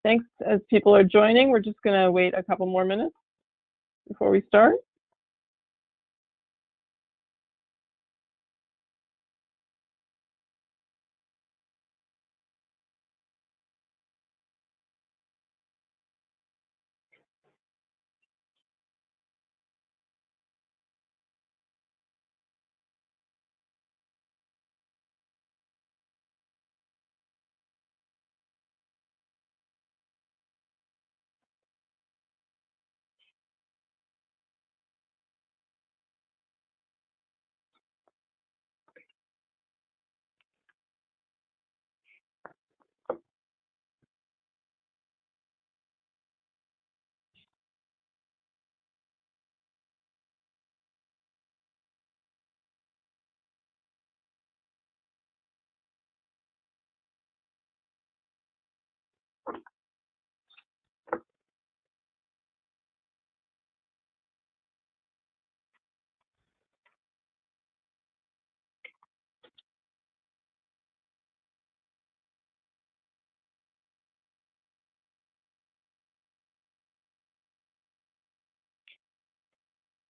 Thanks as people are joining. We're just going to wait a couple more minutes before we start.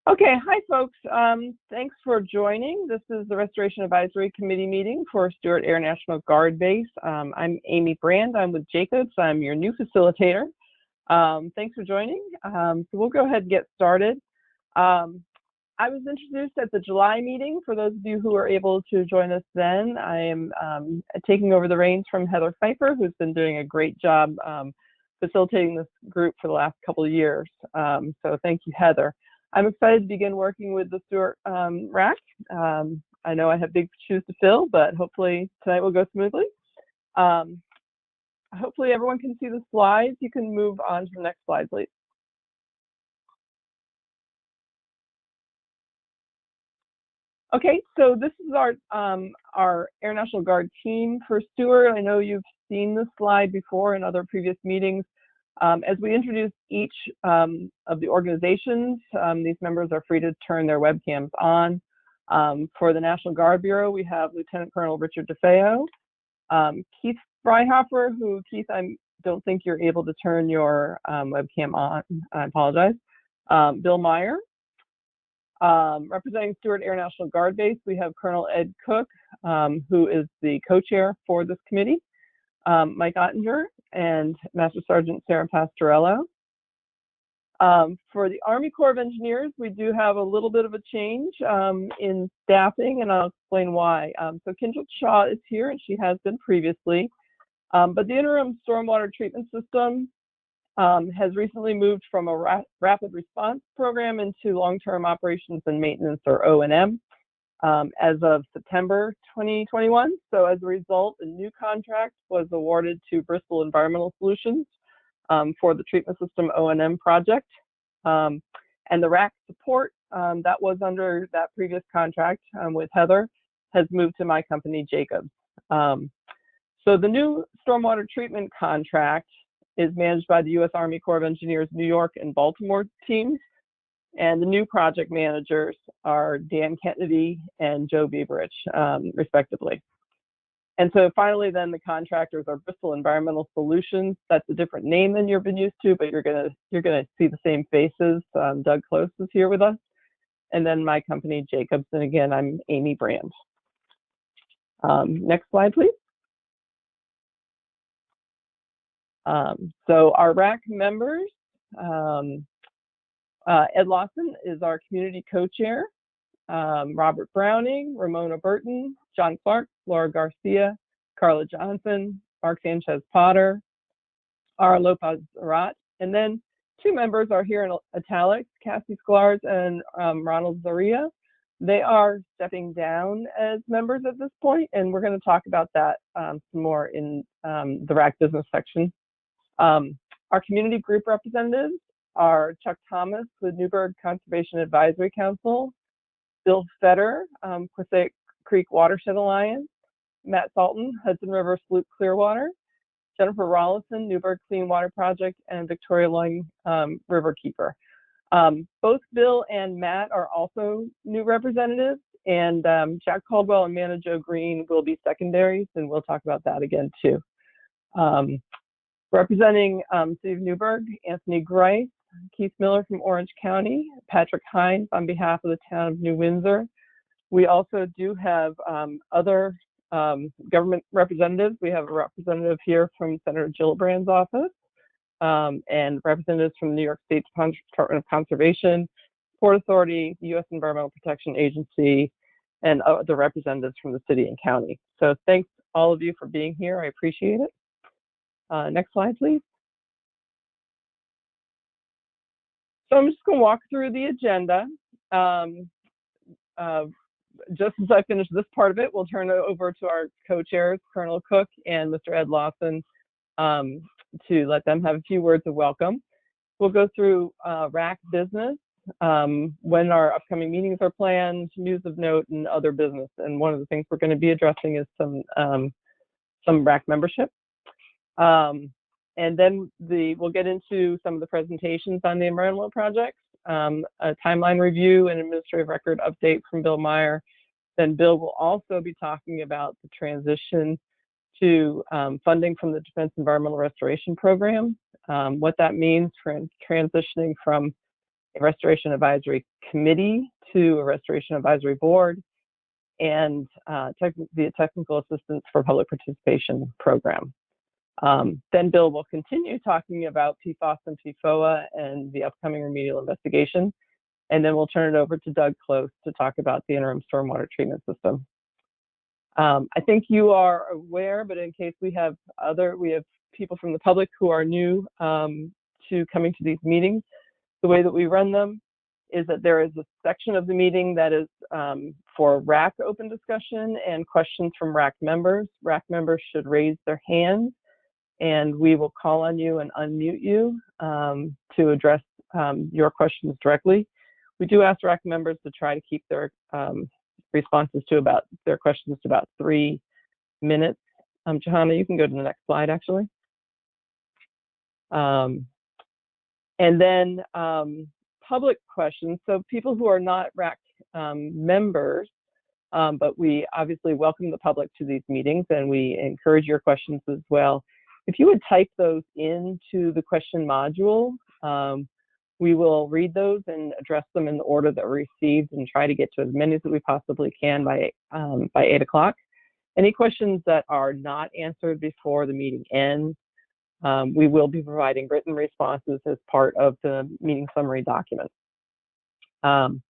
Okay, hi folks. Thanks for joining. This is the Restoration Advisory Committee meeting for Stewart Air National Guard Base. I'm Amy Brand. I'm with Jacobs. I'm your new facilitator. Thanks for joining. So we'll go ahead and get started. I was introduced at the July meeting. For those of you who are able to join us then, I am taking over the reins from Heather Pfeiffer, who's been doing a great job facilitating this group for the last couple of years. So thank you, Heather. I'm excited to begin working with the Stewart RAC. I know I have big shoes to fill, but hopefully tonight will go smoothly. Hopefully everyone can see the slides. You can move on to the next slide, please. Okay, so this is our Air National Guard team for Stewart. I know you've seen this slide before in other previous meetings. As we introduce each of the organizations, these members are free to turn their webcams on. For the National Guard Bureau, we have Lieutenant Colonel Richard DeFeo, Keith Freihofer, who, Keith, I don't think you're able to turn your webcam on. I apologize. Bill Meyer. Representing Stewart Air National Guard Base, we have Colonel Ed Cook, who is the co-chair for this committee. Mike Ottinger and Master Sergeant Sarah Pastorello. For the Army Corps of Engineers, we do have a little bit of a change in staffing, and I'll explain why. So Kendra Shaw is here, and she has been previously, but the interim stormwater treatment system has recently moved from a rapid response program into long-term operations and maintenance, or O&M. As of September 2021. So as a result, a new contract was awarded to Bristol Environmental Solutions for the treatment system O&M project. And the RAC support that was under that previous contract with Heather has moved to my company, Jacobs. So the new stormwater treatment contract is managed by the U.S. Army Corps of Engineers New York and Baltimore teams. And the new project managers are Dan Kennedy and Joe Bieberich, respectively. And so finally, then the contractors are Bristol Environmental Solutions. That's a different name than you've been used to, but you're gonna see the same faces. Doug Close is here with us, and then my company, Jacobs. And again, I'm Amy Brand. Next slide, please. So our RAC members. Ed Lawson is our community co-chair. Robert Browning, Ramona Burton, John Clark, Laura Garcia, Carla Johnson, Mark Sanchez Potter, Ara Lopez Arat, and then two members are here in italics, Cassie Sklarz and Ronald Zaria. They are stepping down as members at this point, and we're going to talk about that some more in the RAC business section. Our community group representatives are Chuck Thomas with Newburgh Conservation Advisory Council, Bill Fetter, Passaic Creek Watershed Alliance, Matt Salton, Hudson River Sloop Clearwater, Jennifer Rollison, Newburgh Clean Water Project, and Victoria Loing, Riverkeeper. Both Bill and Matt are also new representatives, and Jack Caldwell and Manna Jo Green will be secondaries, and we'll talk about that again too. Representing City of Newburgh, Anthony Grice, Keith Miller from Orange County, Patrick Hines on behalf of the town of New Windsor. We also do have other government representatives. We have a representative here from Senator Gillibrand's office and representatives from the New York State Department of Conservation, Port Authority, the U.S. Environmental Protection Agency, and other representatives from the city and county. So thanks all of you for being here. I appreciate it. Next slide, please. So I'm just going to walk through the agenda. Just as I finish this part of it, we'll turn it over to our co-chairs, Colonel Cook and Mr. Ed Lawson, to let them have a few words of welcome. We'll go through RAC business, when our upcoming meetings are planned, news of note, and other business. And one of the things we're going to be addressing is some RAC membership. And then we'll get into some of the presentations on the environmental projects, a timeline review and administrative record update from Bill Meyer. Then Bill will also be talking about the transition to funding from the Defense Environmental Restoration Program, what that means for transitioning from a Restoration Advisory Committee to a Restoration Advisory Board, and the Technical Assistance for Public Participation Program. Then Bill will continue talking about PFOS and PFOA and the upcoming remedial investigation. And then we'll turn it over to Doug Close to talk about the interim stormwater treatment system. I think you are aware, but in case we have people from the public who are new to coming to these meetings, the way that we run them is that there is a section of the meeting that is for RAC open discussion and questions from RAC members. RAC members should raise their hands, and we will call on you and unmute you to address your questions directly. We do ask RAC members to try to keep their responses to their questions to about 3 minutes. Johanna, you can go to the next slide, actually. And then public questions. So people who are not RAC members, but we obviously welcome the public to these meetings, and we encourage your questions as well. If you would type those into the question module, we will read those and address them in the order that were received and try to get to as many as we possibly can by 8 o'clock. Any questions that are not answered before the meeting ends, we will be providing written responses as part of the meeting summary document. And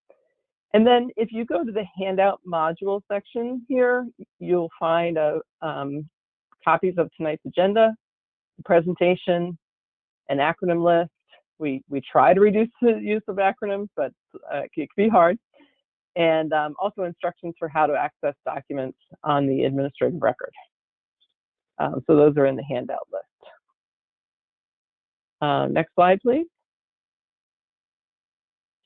then if you go to the handout module section here, you'll find copies of tonight's agenda, presentation, an acronym list. We try to reduce the use of acronyms, but it can be hard. And also instructions for how to access documents on the administrative record. So those are in the handout list. Next slide, please.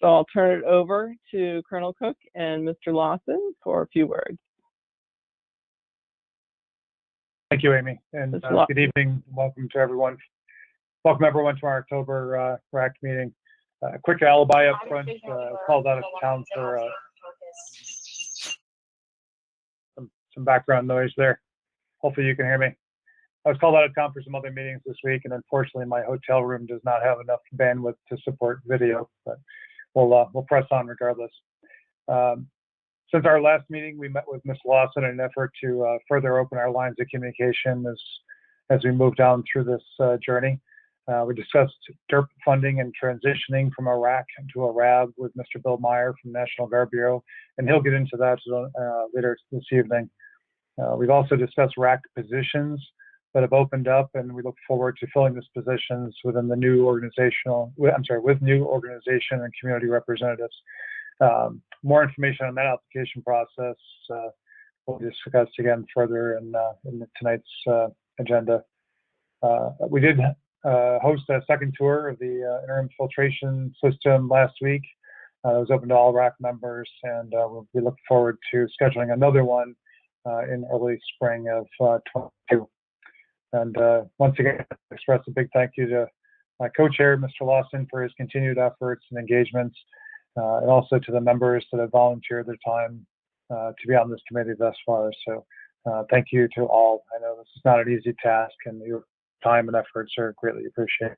So I'll turn it over to Colonel Cook and Mr. Lawson for a few words. Thank you, Amy, and good evening. Welcome to everyone. Welcome everyone to our October RAC meeting. Quick alibi up front. Called out of town for some background noise there. Hopefully you can hear me. I was called out of town for some other meetings this week, and unfortunately my hotel room does not have enough bandwidth to support video, but we'll press on regardless. Since our last meeting, we met with Ms. Lawson in an effort to further open our lines of communication as we move down through this journey. We discussed DERP funding and transitioning from a RAC to a RAB with Mr. Bill Meyer from National Guard Bureau, and he'll get into that later this evening. We've also discussed RAC positions that have opened up, and we look forward to filling these positions within the new with new organization and community representatives. More information on that application process we'll discuss again further in tonight's agenda. We did host a second tour of the interim filtration system last week. It was open to all RAC members, and we look forward to scheduling another one in early spring of 22. And once again, I express a big thank you to my co-chair, Mr. Lawson, for his continued efforts and engagements, and also to the members that have volunteered their time to be on this committee thus far. So thank you to all. I know this is not an easy task, and you're time and efforts are greatly appreciated.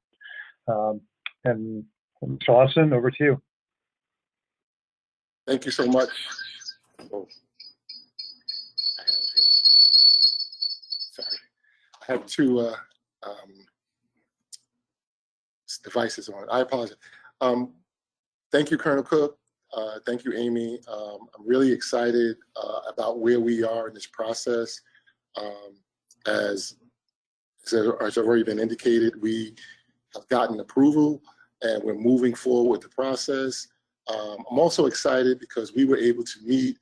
And Mr. Lawson, over to you. Thank you so much. Oh, sorry, I have two devices on. I apologize. Thank you, Colonel Cook. Thank you, Amy. I'm really excited about where we are in this process. As has already been indicated, we have gotten approval and we're moving forward with the process. I'm also excited because we were able to meet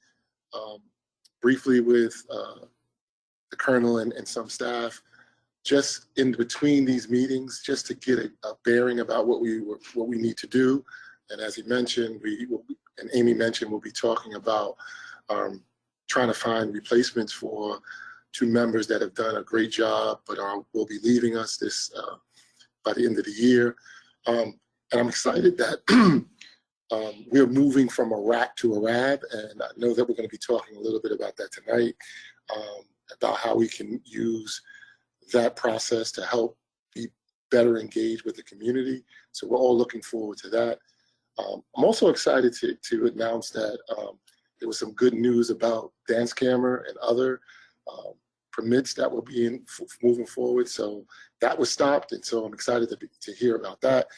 briefly with the Colonel and some staff just in between these meetings, just to get a bearing about what we need to do. And as he mentioned, and Amy mentioned, we'll be talking about trying to find replacements for 2 members that have done a great job, but will be leaving us this by the end of the year. And I'm excited that we're moving from a RAC to a RAB, and I know that we're going to be talking a little bit about that tonight, about how we can use that process to help be better engaged with the community. So we're all looking forward to that. I'm also excited to announce that there was some good news about dance camera and other permits that will be moving forward. So that was stopped, and so I'm excited to hear about that.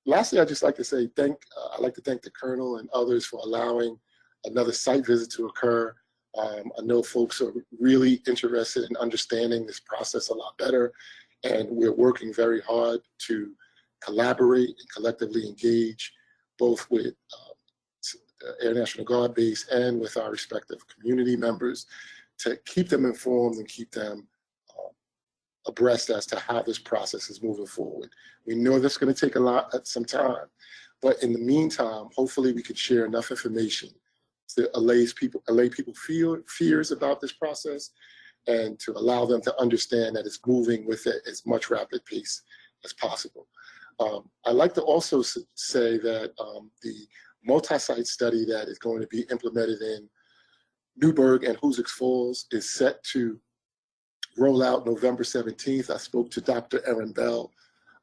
Lastly, I'd just like to say I'd like to thank the Colonel and others for allowing another site visit to occur. I know folks are really interested in understanding this process a lot better, and we're working very hard to collaborate and collectively engage both with Air National Guard base and with our respective community members to keep them informed and keep them abreast as to how this process is moving forward. We know that's going to take some time, but in the meantime, hopefully we can share enough information to allay people's fears about this process and to allow them to understand that it's moving with it as much rapid pace as possible. I'd like to also say that the multi-site study that is going to be implemented in Newburgh and Hoosick Falls is set to roll out November 17th. I spoke to Dr. Erin Bell,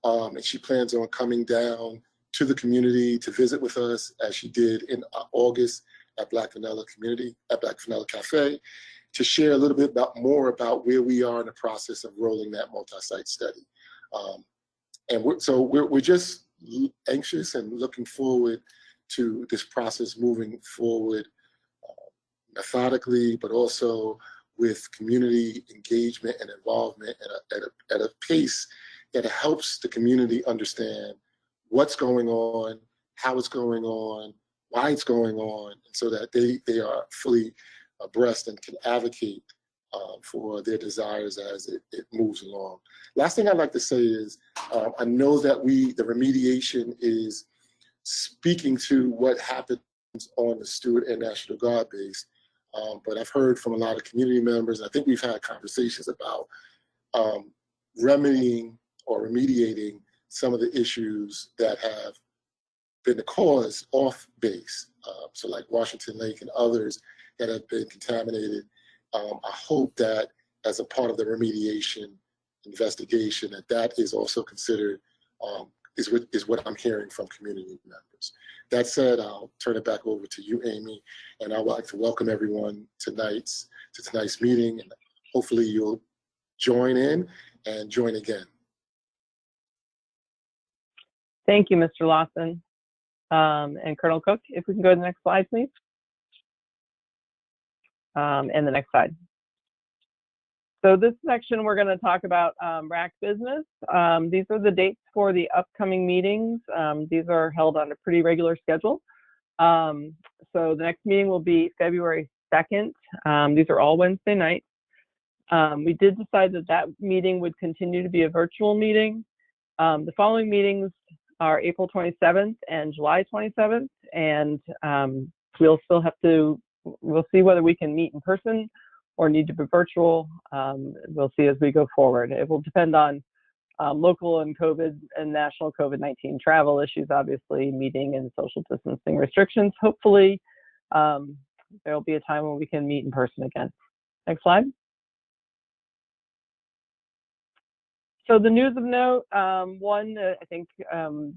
and she plans on coming down to the community to visit with us, as she did in August at Black Vanilla Cafe, to share a little bit more about where we are in the process of rolling that multi-site study. And we're just anxious and looking forward to this process moving forward methodically, but also with community engagement and involvement at a pace that helps the community understand what's going on, how it's going on, why it's going on, so that they are fully abreast and can advocate for their desires as it moves along. Last thing I'd like to say is, I know that the remediation is speaking to what happens on the Stewart Air National Guard base, but I've heard from a lot of community members, and I think we've had conversations about remedying or remediating some of the issues that have been the cause off base. So like Washington Lake and others that have been contaminated. I hope that as a part of the remediation investigation, that is also considered, is what I'm hearing from community members. That said, I'll turn it back over to you, Amy, and I would like to welcome everyone to tonight's meeting, and hopefully you'll join in and join again. Thank you, Mr. Lawson. And Colonel Cook, if we can go to the next slide, please. And the next slide. So this section, we're going to talk about RAC business. These are the dates for the upcoming meetings. These are held on a pretty regular schedule. So the next meeting will be February 2nd. These are all Wednesday nights. We did decide that meeting would continue to be a virtual meeting. The following meetings are April 27th and July 27th, and we'll see whether we can meet in person or need to be virtual. We'll see as we go forward. It will depend on local and COVID and national COVID-19 travel issues, obviously, meeting and social distancing restrictions. Hopefully, there'll be a time when we can meet in person again. Next slide. So the news of note, one, I think, so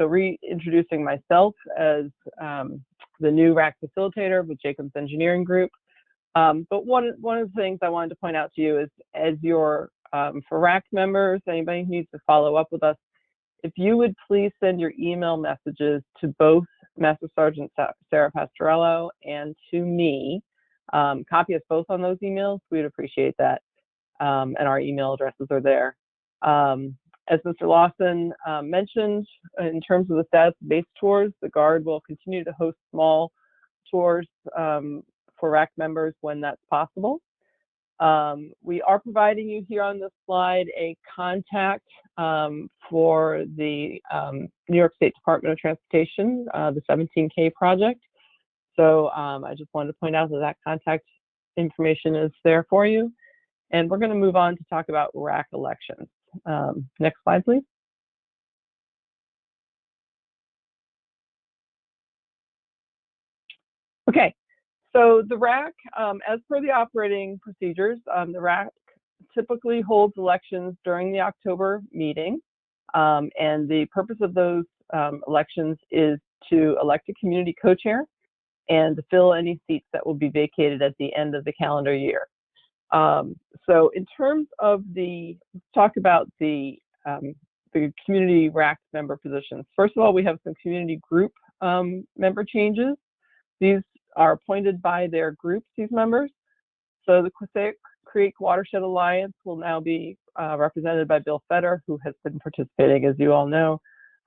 reintroducing myself as the new RAC facilitator with Jacobs Engineering Group. But one of the things I wanted to point out to you is, for RAC members, anybody who needs to follow up with us, if you would please send your email messages to both Master Sergeant Sarah Pastorello and to me, copy us both on those emails, we'd appreciate that. And our email addresses are there. As Mr. Lawson mentioned, in terms of the status of base tours, the Guard will continue to host small tours for RAC members when that's possible. We are providing you here on this slide a contact for the New York State Department of Transportation, the 17K project. So I just wanted to point out that that contact information is there for you. And we're going to move on to talk about RAC elections. Next slide, please. Okay, so the RAC, as per the operating procedures, the RAC typically holds elections during the October meeting. And the purpose of those elections is to elect a community co-chair and to fill any seats that will be vacated at the end of the calendar year. So in terms of talk about the community RAC member positions. First of all, we have some community group member changes. These are appointed by their groups, these members. So the Quasaic Creek Watershed Alliance will now be represented by Bill Fetter, who has been participating, as you all know,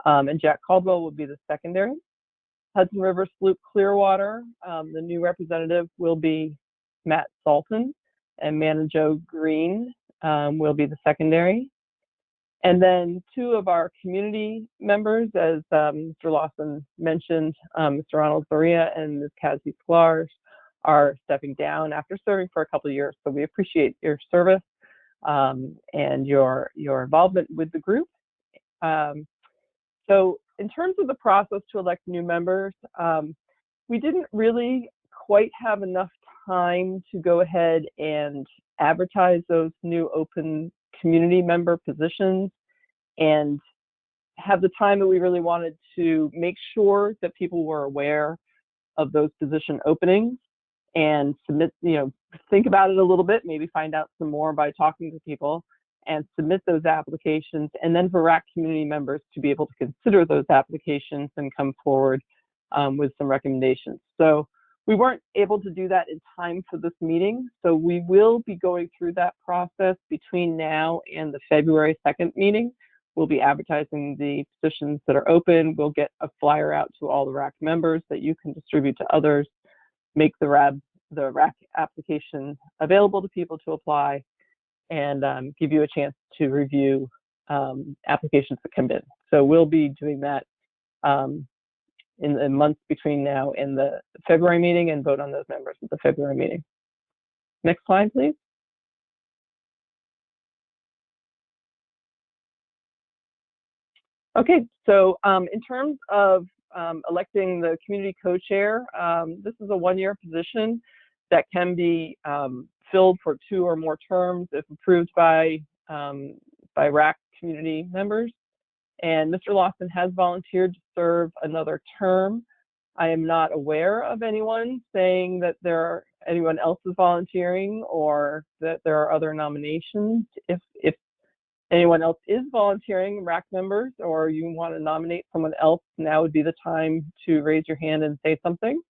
and Jack Caldwell will be the secondary. Hudson River Sloop Clearwater, the new representative will be Matt Salton, and Manajo Green will be the secondary. And then two of our community members, as Mr. Lawson mentioned, Mr. Ronald Faria and Ms. Cassie Sklar, are stepping down after serving for a couple of years. So we appreciate your service and your involvement with the group. So in terms of the process to elect new members, we didn't really quite have enough time to go ahead and advertise those new open community member positions and have the time that we really wanted to make sure that people were aware of those position openings and submit, think about it a little bit, maybe find out some more by talking to people and submit those applications, and then for RAC community members to be able to consider those applications and come forward with some recommendations. So we weren't able to do that in time for this meeting, so we will be going through that process between now and the February 2nd meeting. We'll be advertising the positions that are open. We'll get a flyer out to all the RAC members that you can distribute to others, make the RAC application available to people to apply, and give you a chance to review applications that come in. So we'll be doing that in the months between now and the February meeting and vote on those members at the February meeting. Next slide, please. Okay, so in terms of electing the community co-chair, this is a one-year position that can be filled for 2 or more terms if approved by RAC community members. And Mr. Lawson has volunteered to serve another term. I am not aware of anyone saying that anyone else is volunteering or that there are other nominations. If anyone else is volunteering, RAC members, or you want to nominate someone else, now would be the time to raise your hand and say something.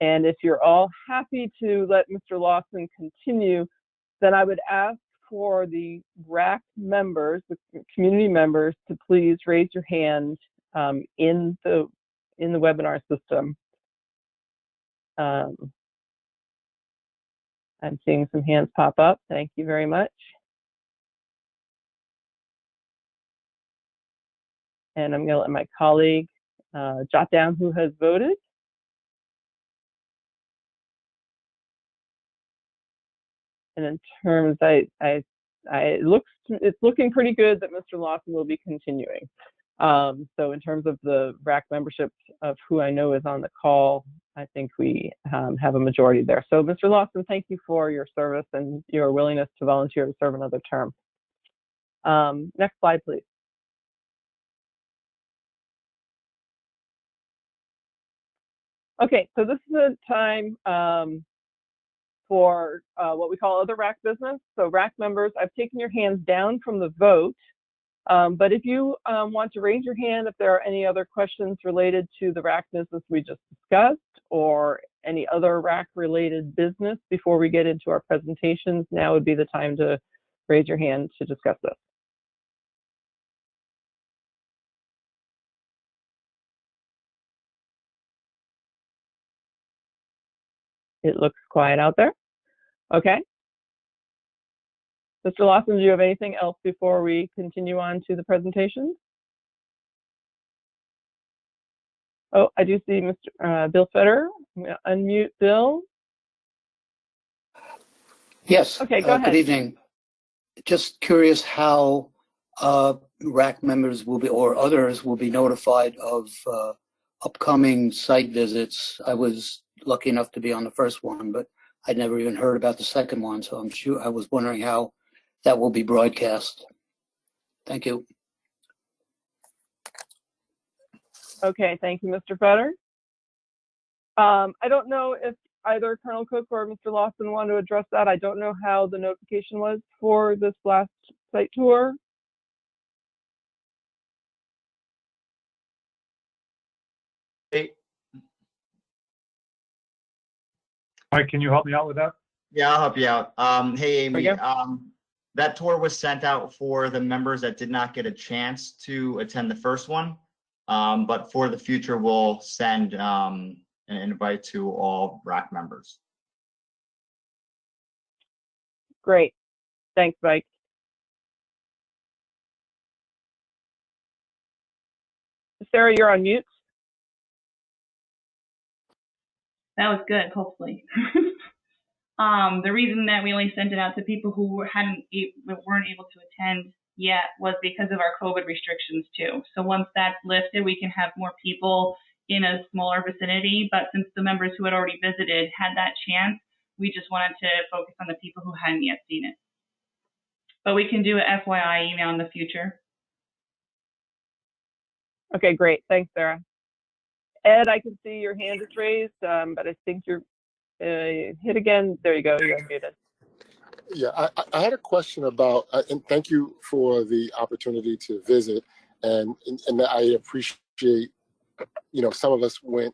And if you're all happy to let Mr. Lawson continue, then I would ask for the RAC members, the community members, to please raise your hand in the webinar system. I'm seeing some hands pop up. Thank you very much. And I'm going to let my colleague jot down who has voted. And in terms, it's looking pretty good that Mr. Lawson will be continuing. So in terms of the RAC membership of who I know is on the call, I think we have a majority there. So Mr. Lawson, thank you for your service and your willingness to volunteer to serve another term. Next slide, please. Okay, so this is a time for what we call other RAC business. So RAC members, I've taken your hands down from the vote, but if you want to raise your hand if there are any other questions related to the RAC business we just discussed or any other RAC related business before we get into our presentations, now would be the time to raise your hand to discuss this. It looks quiet out there. Okay. Mr. Lawson, do you have anything else before we continue on to the presentation? Oh, I do see Mr. Bill Fetter. I'm going to unmute Bill. Yes. Okay, go ahead. Good evening. Just curious how RAC members will be, or others will be notified of upcoming site visits. I was lucky enough to be on the first one, but I'd never even heard about the second one. So I'm sure I was wondering how that will be broadcast. Thank you. Okay, thank you, Mr. Fetter. I don't know if either Colonel Cook or Mr. Lawson want to address that. I don't know how the notification was for this last site tour. Hey. Mike, can you help me out with that? Yeah, I'll help you out. Hey, Amy. Okay. That tour was sent out for the members that did not get a chance to attend the first one. But for the future, we'll send an invite to all RAC members. Great. Thanks, Mike. Sarah, you're on mute. That was good, hopefully. The reason that we only sent it out to people who weren't able to attend yet was because of our COVID restrictions too. So once that's lifted, we can have more people in a smaller vicinity. But since the members who had already visited had that chance, we just wanted to focus on the people who hadn't yet seen it. But we can do an FYI email in the future. Okay, great. Thanks, Sarah. Ed, I can see your hand is raised, but I think you're hit again. There you go. You're unmuted. Yeah, I had a question about, and thank you for the opportunity to visit, and I appreciate, some of us went,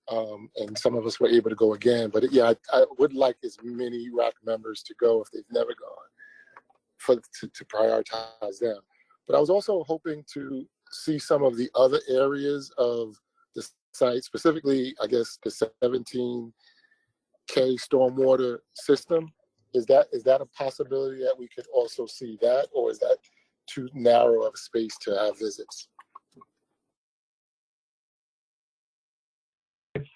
and some of us were able to go again. But yeah, I would like as many RAC members to go if they've never gone, to prioritize them. But I was also hoping to see some of the other areas of the site, specifically, I guess, the 17K stormwater system. Is that a possibility that we could also see that, or is that too narrow of a space to have visits?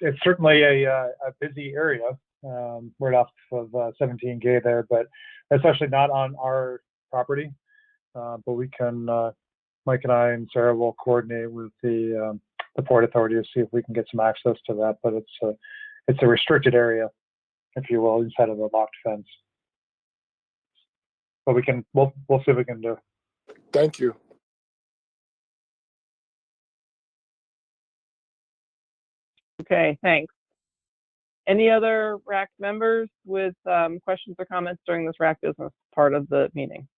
It's certainly a busy area right off of 17K there, but especially not on our property. But we can, Mike and I and Sarah will coordinate with the Port Authority to see if we can get some access to that. But it's a restricted area, if you will, inside of a locked fence. But we'll see what we can do. Thank you. Okay, thanks. Any other RAC members with questions or comments during this RAC business part of the meeting?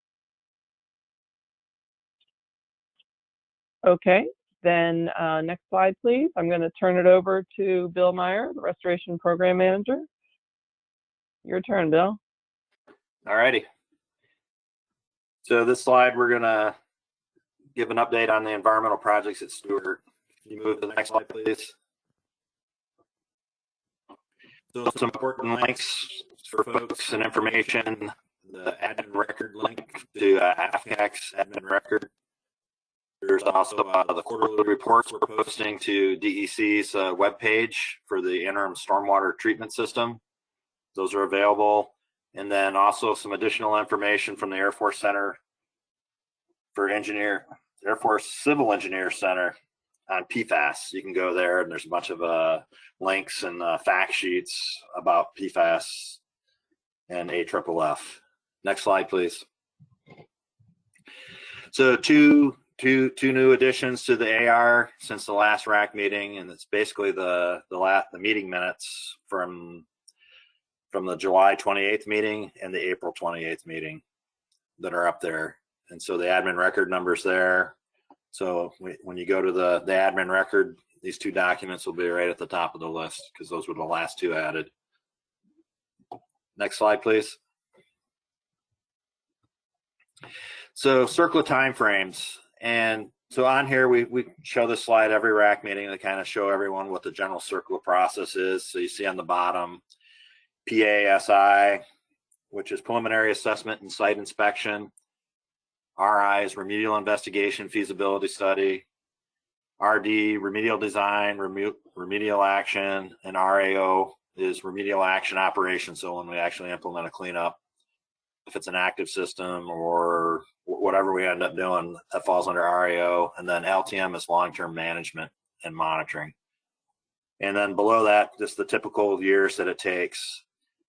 Okay, then next slide, please. I'm going to turn it over to Bill Meyer, the Restoration Program Manager. Your turn, Bill. All righty. So this slide, we're going to give an update on the environmental projects at Stewart. Can you move to the next slide, please? So some important links for folks and information. The admin record link to AFCAC's admin record. There's also the quarterly reports we're posting to DEC's webpage for the interim stormwater treatment system. Those are available. And then also some additional information from the Air Force Center for Engineer Air Force Civil Engineer Center on PFAS. You can go there, and there's a bunch of links and fact sheets about PFAS and AFFF. Next slide, please. So two new additions to the AR since the last RAC meeting, and it's basically the meeting minutes from the July 28th meeting and the April 28th meeting that are up there. And so the admin record number's there. So when you go to the admin record, these two documents will be right at the top of the list because those were the last two added. Next slide, please. So circle of timeframes. And so on here, we show this slide every RAC meeting to kind of show everyone what the general circle of process is. So you see on the bottom, PASI, which is preliminary assessment and site inspection. RI is remedial investigation feasibility study. RD, remedial design, remedial action, and RAO is remedial action operations. So when we actually implement a cleanup, if it's an active system or whatever we end up doing, that falls under RAO. And then LTM is long-term management and monitoring. And then below that, just the typical years that it takes.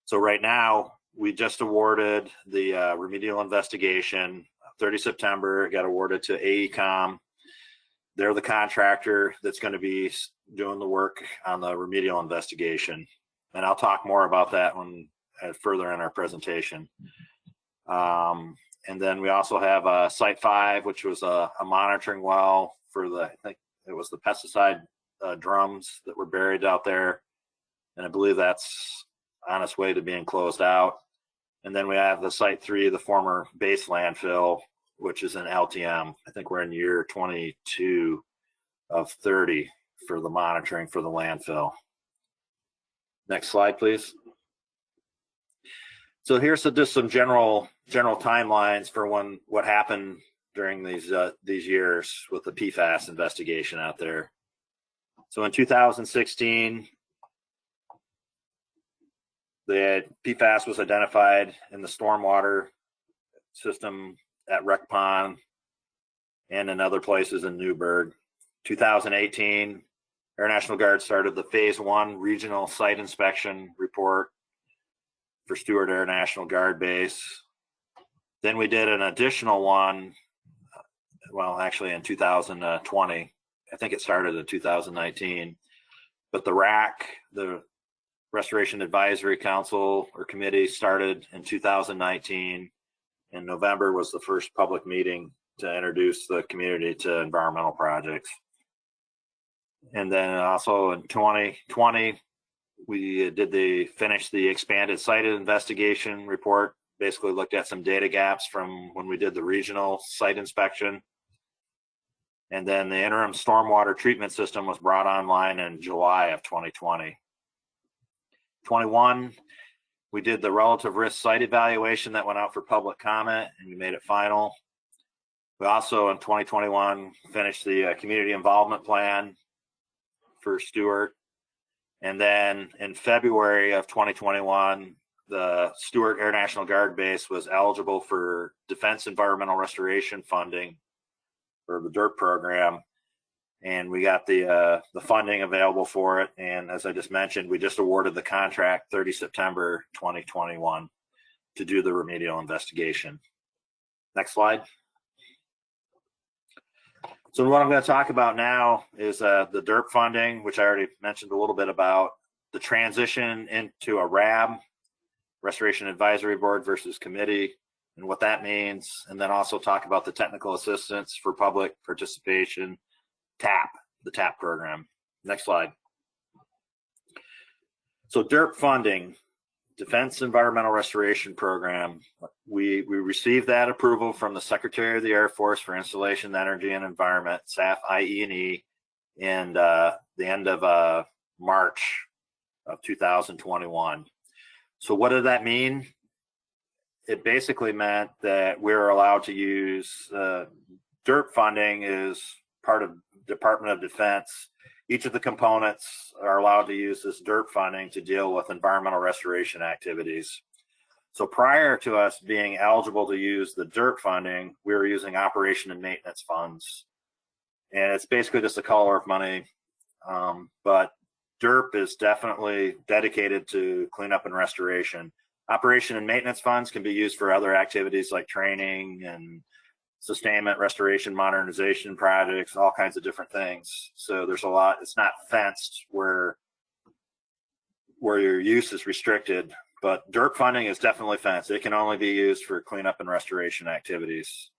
So right now, we just awarded the remedial investigation. 30 September, it got awarded to AECOM. They're the contractor that's going to be doing the work on the remedial investigation. And I'll talk more about that when further in our presentation. And then we also have Site 5, which was a monitoring well for I think it was the pesticide drums that were buried out there. And I believe that's on its way to being closed out. And then we have the Site 3, the former base landfill, which is an LTM. I think we're in year 22 of 30 for the monitoring for the landfill. Next slide, please. So here's just some general timelines for what happened during these years with the PFAS investigation out there. So in 2016, the PFAS was identified in the stormwater system at Wreck Pond and in other places in Newburgh. 2018, Air National Guard started the Phase 1 regional site inspection report for Stewart Air National Guard base. Then we did an additional one, well, actually in 2020. I think it started in 2019. But the RAC, the Restoration Advisory Council or Committee, started in 2019. And November was the first public meeting to introduce the community to environmental projects. And then also in 2020, we finished the expanded site investigation report, basically looked at some data gaps from when we did the regional site inspection. And then the interim stormwater treatment system was brought online in July of 2020. 21, we did the relative risk site evaluation that went out for public comment, and we made it final. We also, in 2021, finished the community involvement plan for Stewart. And then in February of 2021, the Stewart Air National Guard base was eligible for Defense Environmental Restoration funding for the DIRT program. And we got the funding available for it. And as I just mentioned, we just awarded the contract 30 September 2021 to do the remedial investigation. Next slide. So what I'm going to talk about now is the DIRT funding, which I already mentioned a little bit about, the transition into a RAB, Restoration Advisory Board versus Committee, and what that means, and then also talk about the technical assistance for public participation, TAP, the TAP program. Next slide. So DIRT funding, Defense Environmental Restoration Program, we received that approval from the Secretary of the Air Force for Installation, Energy, and Environment, SAF IE&E, in the end of March of 2021. So what did that mean? It basically meant that we were allowed to use DIRT funding is part of Department of Defense. Each of the components are allowed to use this DIRT funding to deal with environmental restoration activities. So prior to us being eligible to use the DIRT funding, we were using operation and maintenance funds. And it's basically just a color of money. But DIRT is definitely dedicated to cleanup and restoration. Operation and maintenance funds can be used for other activities like training and sustainment, restoration, modernization projects, all kinds of different things. So there's a lot, it's not fenced where your use is restricted, but DIRT funding is definitely fenced. It can only be used for cleanup and restoration activities.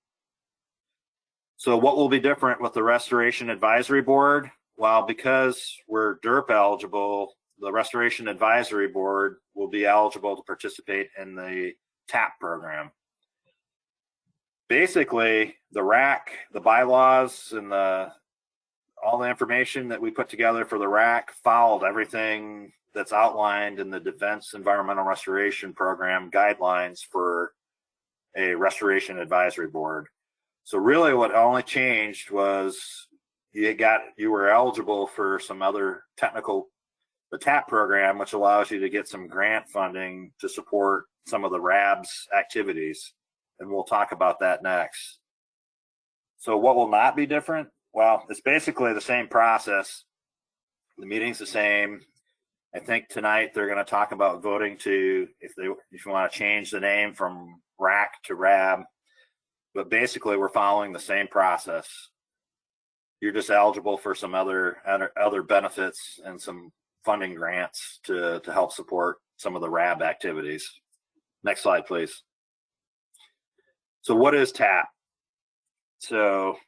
So what will be different with the Restoration Advisory Board? Well, because we're DIRT eligible, the Restoration Advisory Board will be eligible to participate in the TAP program. Basically, the RAC, the bylaws, and all the information that we put together for the RAC followed everything that's outlined in the Defense Environmental Restoration Program guidelines for a Restoration Advisory Board. So really what only changed was you were eligible for some other the TAP program, which allows you to get some grant funding to support some of the RAB's activities. And we'll talk about that next. So what will not be different? Well, it's basically the same process. The meeting's the same. I think tonight they're going to talk about voting to, if you want to change the name from RAC to RAB. But basically we're following the same process. You're just eligible for some other benefits and some funding grants to help support some of the RAB activities. Next slide, please. So what is TAP? So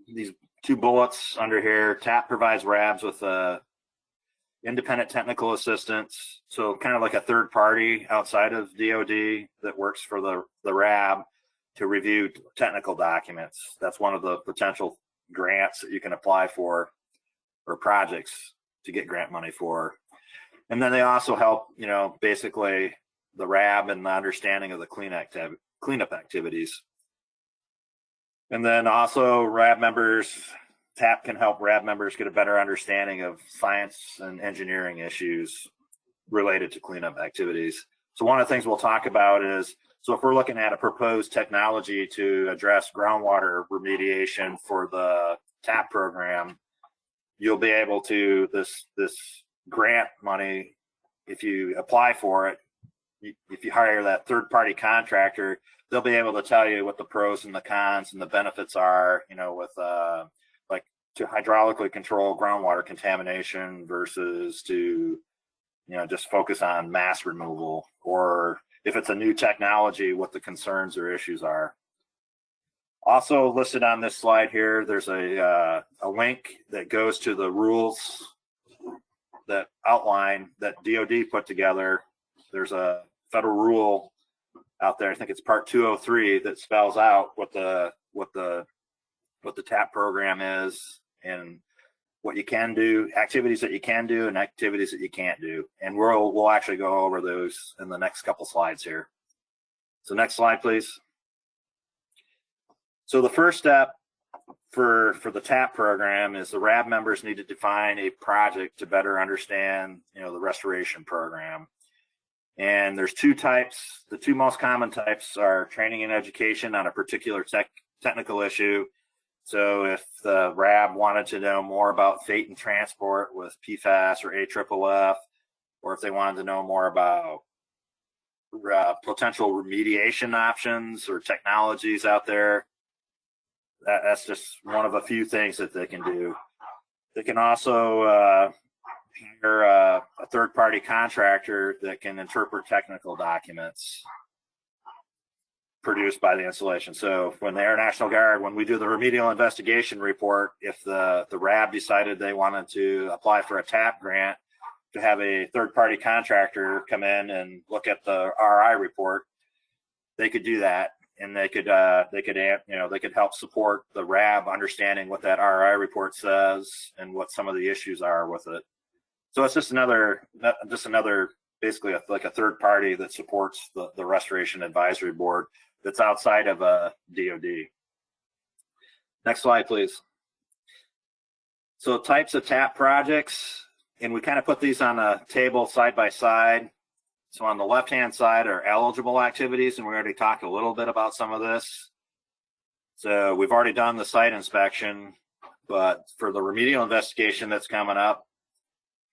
these two bullets under here, TAP provides RABs with independent technical assistance. So kind of like a third party outside of DoD that works for the RAB to review technical documents. That's one of the potential grants that you can apply for, or projects to get grant money for. And then they also help, basically the RAB and the understanding of the cleanup activities. And then also RAB members, TAP can help RAB members get a better understanding of science and engineering issues related to cleanup activities. So one of the things we'll talk about is, so if we're looking at a proposed technology to address groundwater remediation for the TAP program, you'll be able to, this grant money, if you apply for it, if you hire that third-party contractor, they'll be able to tell you what the pros and the cons and the benefits are, with like to hydraulically control groundwater contamination versus to, just focus on mass removal, or if it's a new technology, what the concerns or issues are. Also listed on this slide here, there's a link that goes to the rules that outline that DoD put together. There's a federal rule out there, I think it's part 203, that spells out what the TAP program is and what you can do, activities that you can do and activities that you can't do. And we'll actually go over those in the next couple slides here. So next slide, please. So the first step for the TAP program is the RAB members need to define a project to better understand, the restoration program. And there's two types. The two most common types are training and education on a particular technical issue. So if the RAB wanted to know more about fate and transport with PFAS or AFFF, or if they wanted to know more about potential remediation options or technologies out there, that's just one of a few things that they can do. They can also hire a third-party contractor that can interpret technical documents produced by the installation. So when the Air National Guard, when we do the remedial investigation report, if the RAB decided they wanted to apply for a TAP grant, to have a third-party contractor come in and look at the RI report, they could do that, and they could help support the RAB understanding what that RI report says and what some of the issues are with it. So it's just another basically like a third party that supports the Restoration Advisory Board that's outside of DoD. Next slide, please. So types of TAP projects, and we kind of put these on a table side by side. So on the left-hand side are eligible activities, and we already talked a little bit about some of this. So we've already done the site inspection, but for the remedial investigation that's coming up,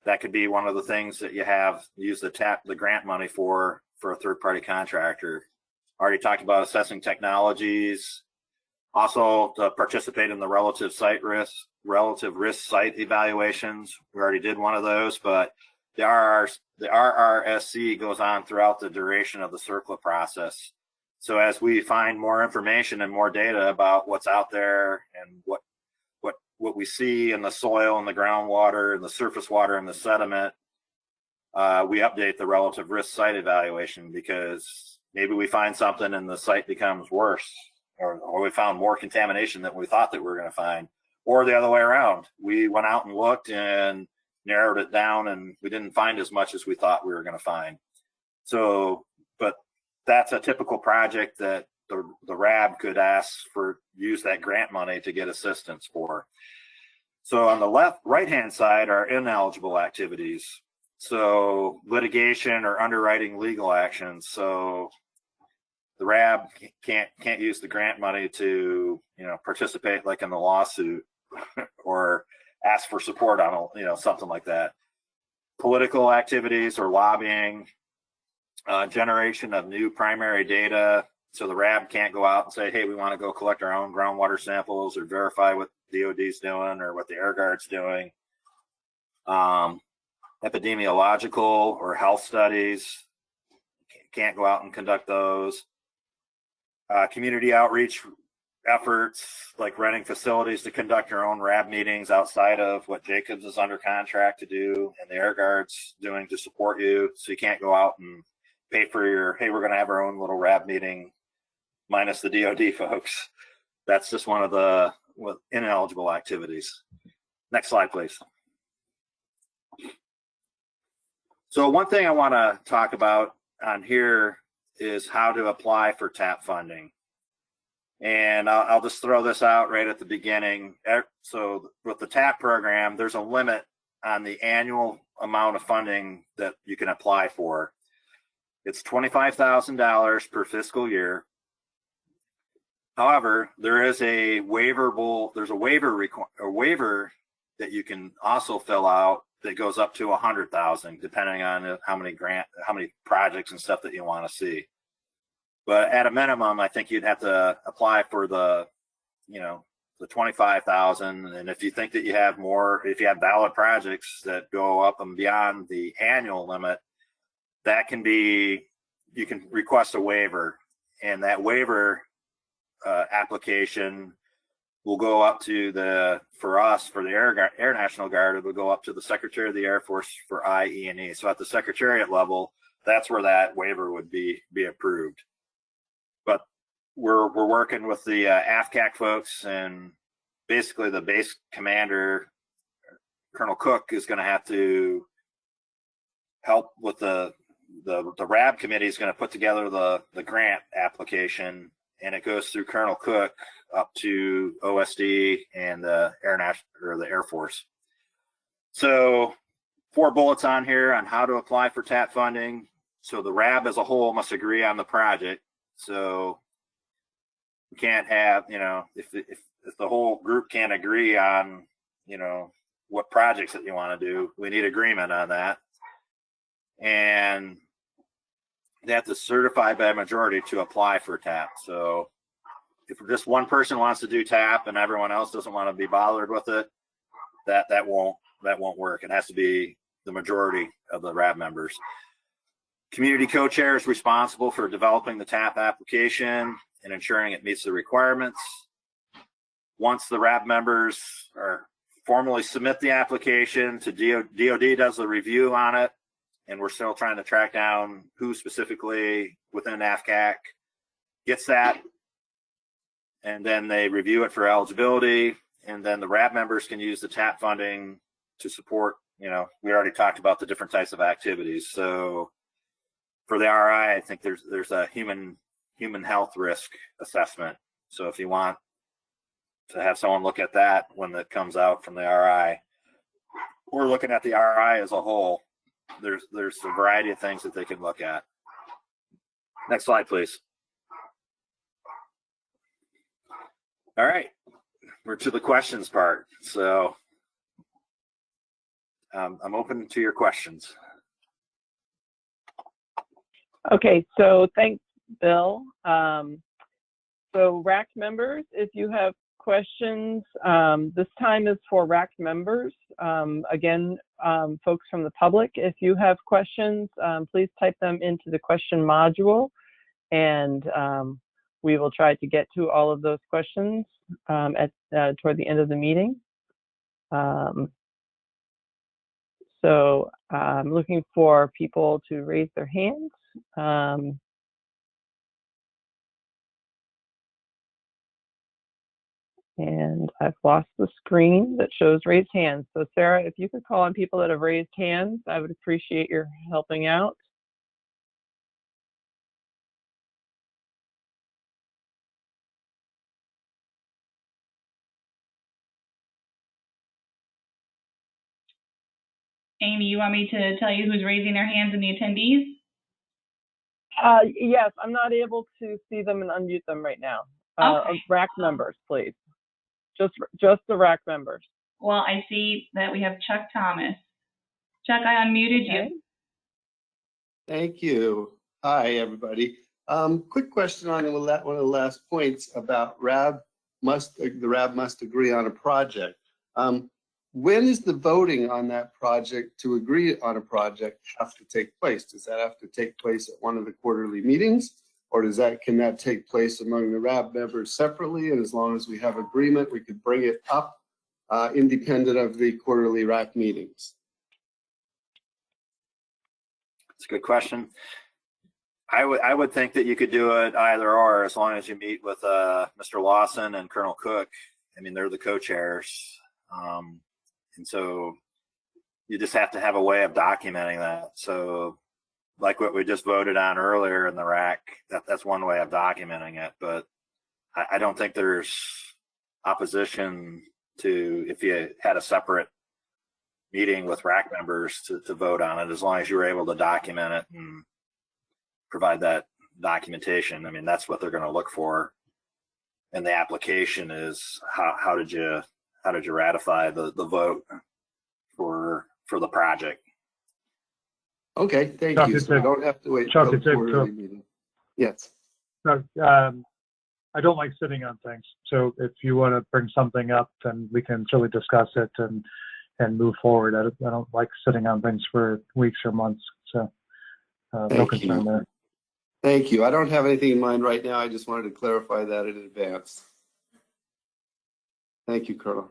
that could be one of the things that you have use the grant money for a third-party contractor. Already talked about assessing technologies, also to participate in the relative risk site evaluations. We already did one of those, but the RRSC goes on throughout the duration of the CERCLA process. So as we find more information and more data about what's out there and what we see in the soil and the groundwater and the surface water and the sediment, we update the relative risk site evaluation, because maybe we find something and the site becomes worse, or we found more contamination than we thought that we were going to find, or the other way around. We went out and looked and narrowed it down and we didn't find as much as we thought we were going to find. So, but that's a typical project that the RAB could use that grant money to get assistance for. So on the right-hand side are ineligible activities. So litigation or underwriting legal actions. So the RAB can't use the grant money to, participate like in the lawsuit or ask for support on, something like that. Political activities or lobbying, generation of new primary data. So the RAB can't go out and say, hey, we want to go collect our own groundwater samples or verify what DOD's doing or what the Air Guard's doing. Epidemiological or health studies, can't go out and conduct those. Community outreach efforts, like renting facilities to conduct your own RAB meetings outside of what Jacobs is under contract to do and the Air Guard's doing to support you. So you can't go out and pay for hey, we're going to have our own little RAB meeting minus the DOD folks. That's just one of the ineligible activities. Next slide, please. So one thing I want to talk about on here is how to apply for TAP funding. And I'll just throw this out right at the beginning. So with the TAP program, there's a limit on the annual amount of funding that you can apply for. It's $25,000 per fiscal year. However, there is a waiver that you can also fill out that goes up to 100,000, depending on how many projects and stuff that you want to see. But at a minimum, I think you'd have to apply for the 25,000. And if you think that you have more, if you have valid projects that go up and beyond the annual limit, that can be, you can request a waiver, and that waiver application will go up to for the Air National Guard, it will go up to the Secretary of the Air Force for IE&E. So at the Secretariat level, that's where that waiver would be approved. But we're working with the AFCAC folks, and basically the base commander, Colonel Cook, is going to have to help with the RAB committee is going to put together the grant application, and it goes through Colonel Cook up to OSD and the Air Force. So 4 bullets on here on how to apply for TAP funding. So the RAB as a whole must agree on the project. So you can't have, if the whole group can't agree on, what projects that you want to do, we need agreement on that. And they have to certify by a majority to apply for TAP. So if just one person wants to do TAP and everyone else doesn't want to be bothered with it, that won't work. It has to be the majority of the RAB members. Community co-chair is responsible for developing the TAP application and ensuring it meets the requirements. Once the RAB members formally submit the application to DOD, does the review on it, and we're still trying to track down who specifically within AFCAC gets that. And then they review it for eligibility, and then the RAB members can use the TAP funding to support, we already talked about the different types of activities. So for the RI, I think there's a human health risk assessment. So if you want to have someone look at that when it comes out from the RI, we're looking at the RI as a whole. there's a variety of things that they can look at. Next slide, please. All right, we're to the questions part. So I'm open to your questions. Okay, so thanks, Bill. So RAC members, if you have questions, this time is for RAC members. Again, folks from the public, if you have questions, please type them into the question module, and we will try to get to all of those questions toward the end of the meeting. So I'm looking for people to raise their hands. And I've lost the screen that shows raised hands. So Sarah, if you could call on people that have raised hands, I would appreciate your helping out. Amy, you want me to tell you who's raising their hands in the attendees? Yes, I'm not able to see them and unmute them right now. Okay. RAC members, please. Just the RAC members. Well, I see that we have Chuck Thomas. Chuck, I unmuted you. Thank you. Hi, everybody. Quick question on one of the last points about the RAB must agree on a project. When is the voting on that project to agree on a project have to take place? Does that have to take place at one of the quarterly meetings? Or can that take place among the RAB members separately? And as long as we have agreement, we could bring it up independent of the quarterly RAC meetings. It's a good question. I would think that you could do it either or, as long as you meet with Mr. Lawson and Colonel Cook. I mean, they're the co-chairs. And so you just have to have a way of documenting that. So like what we just voted on earlier in the RAC, that's one way of documenting it. But I don't think there's opposition to if you had a separate meeting with RAC members to vote on it, as long as you were able to document it and provide that documentation. I mean, that's what they're going to look for. And the application is how did you ratify the vote for the project? Okay, thank Chuck, you. So we don't have to wait Chuck, until the quarterly meeting. Yes. No, I don't like sitting on things. So if you want to bring something up, then we can really discuss it and move forward. I don't like sitting on things for weeks or months. So no concern there. Thank you. I don't have anything in mind right now. I just wanted to clarify that in advance. Thank you, Colonel.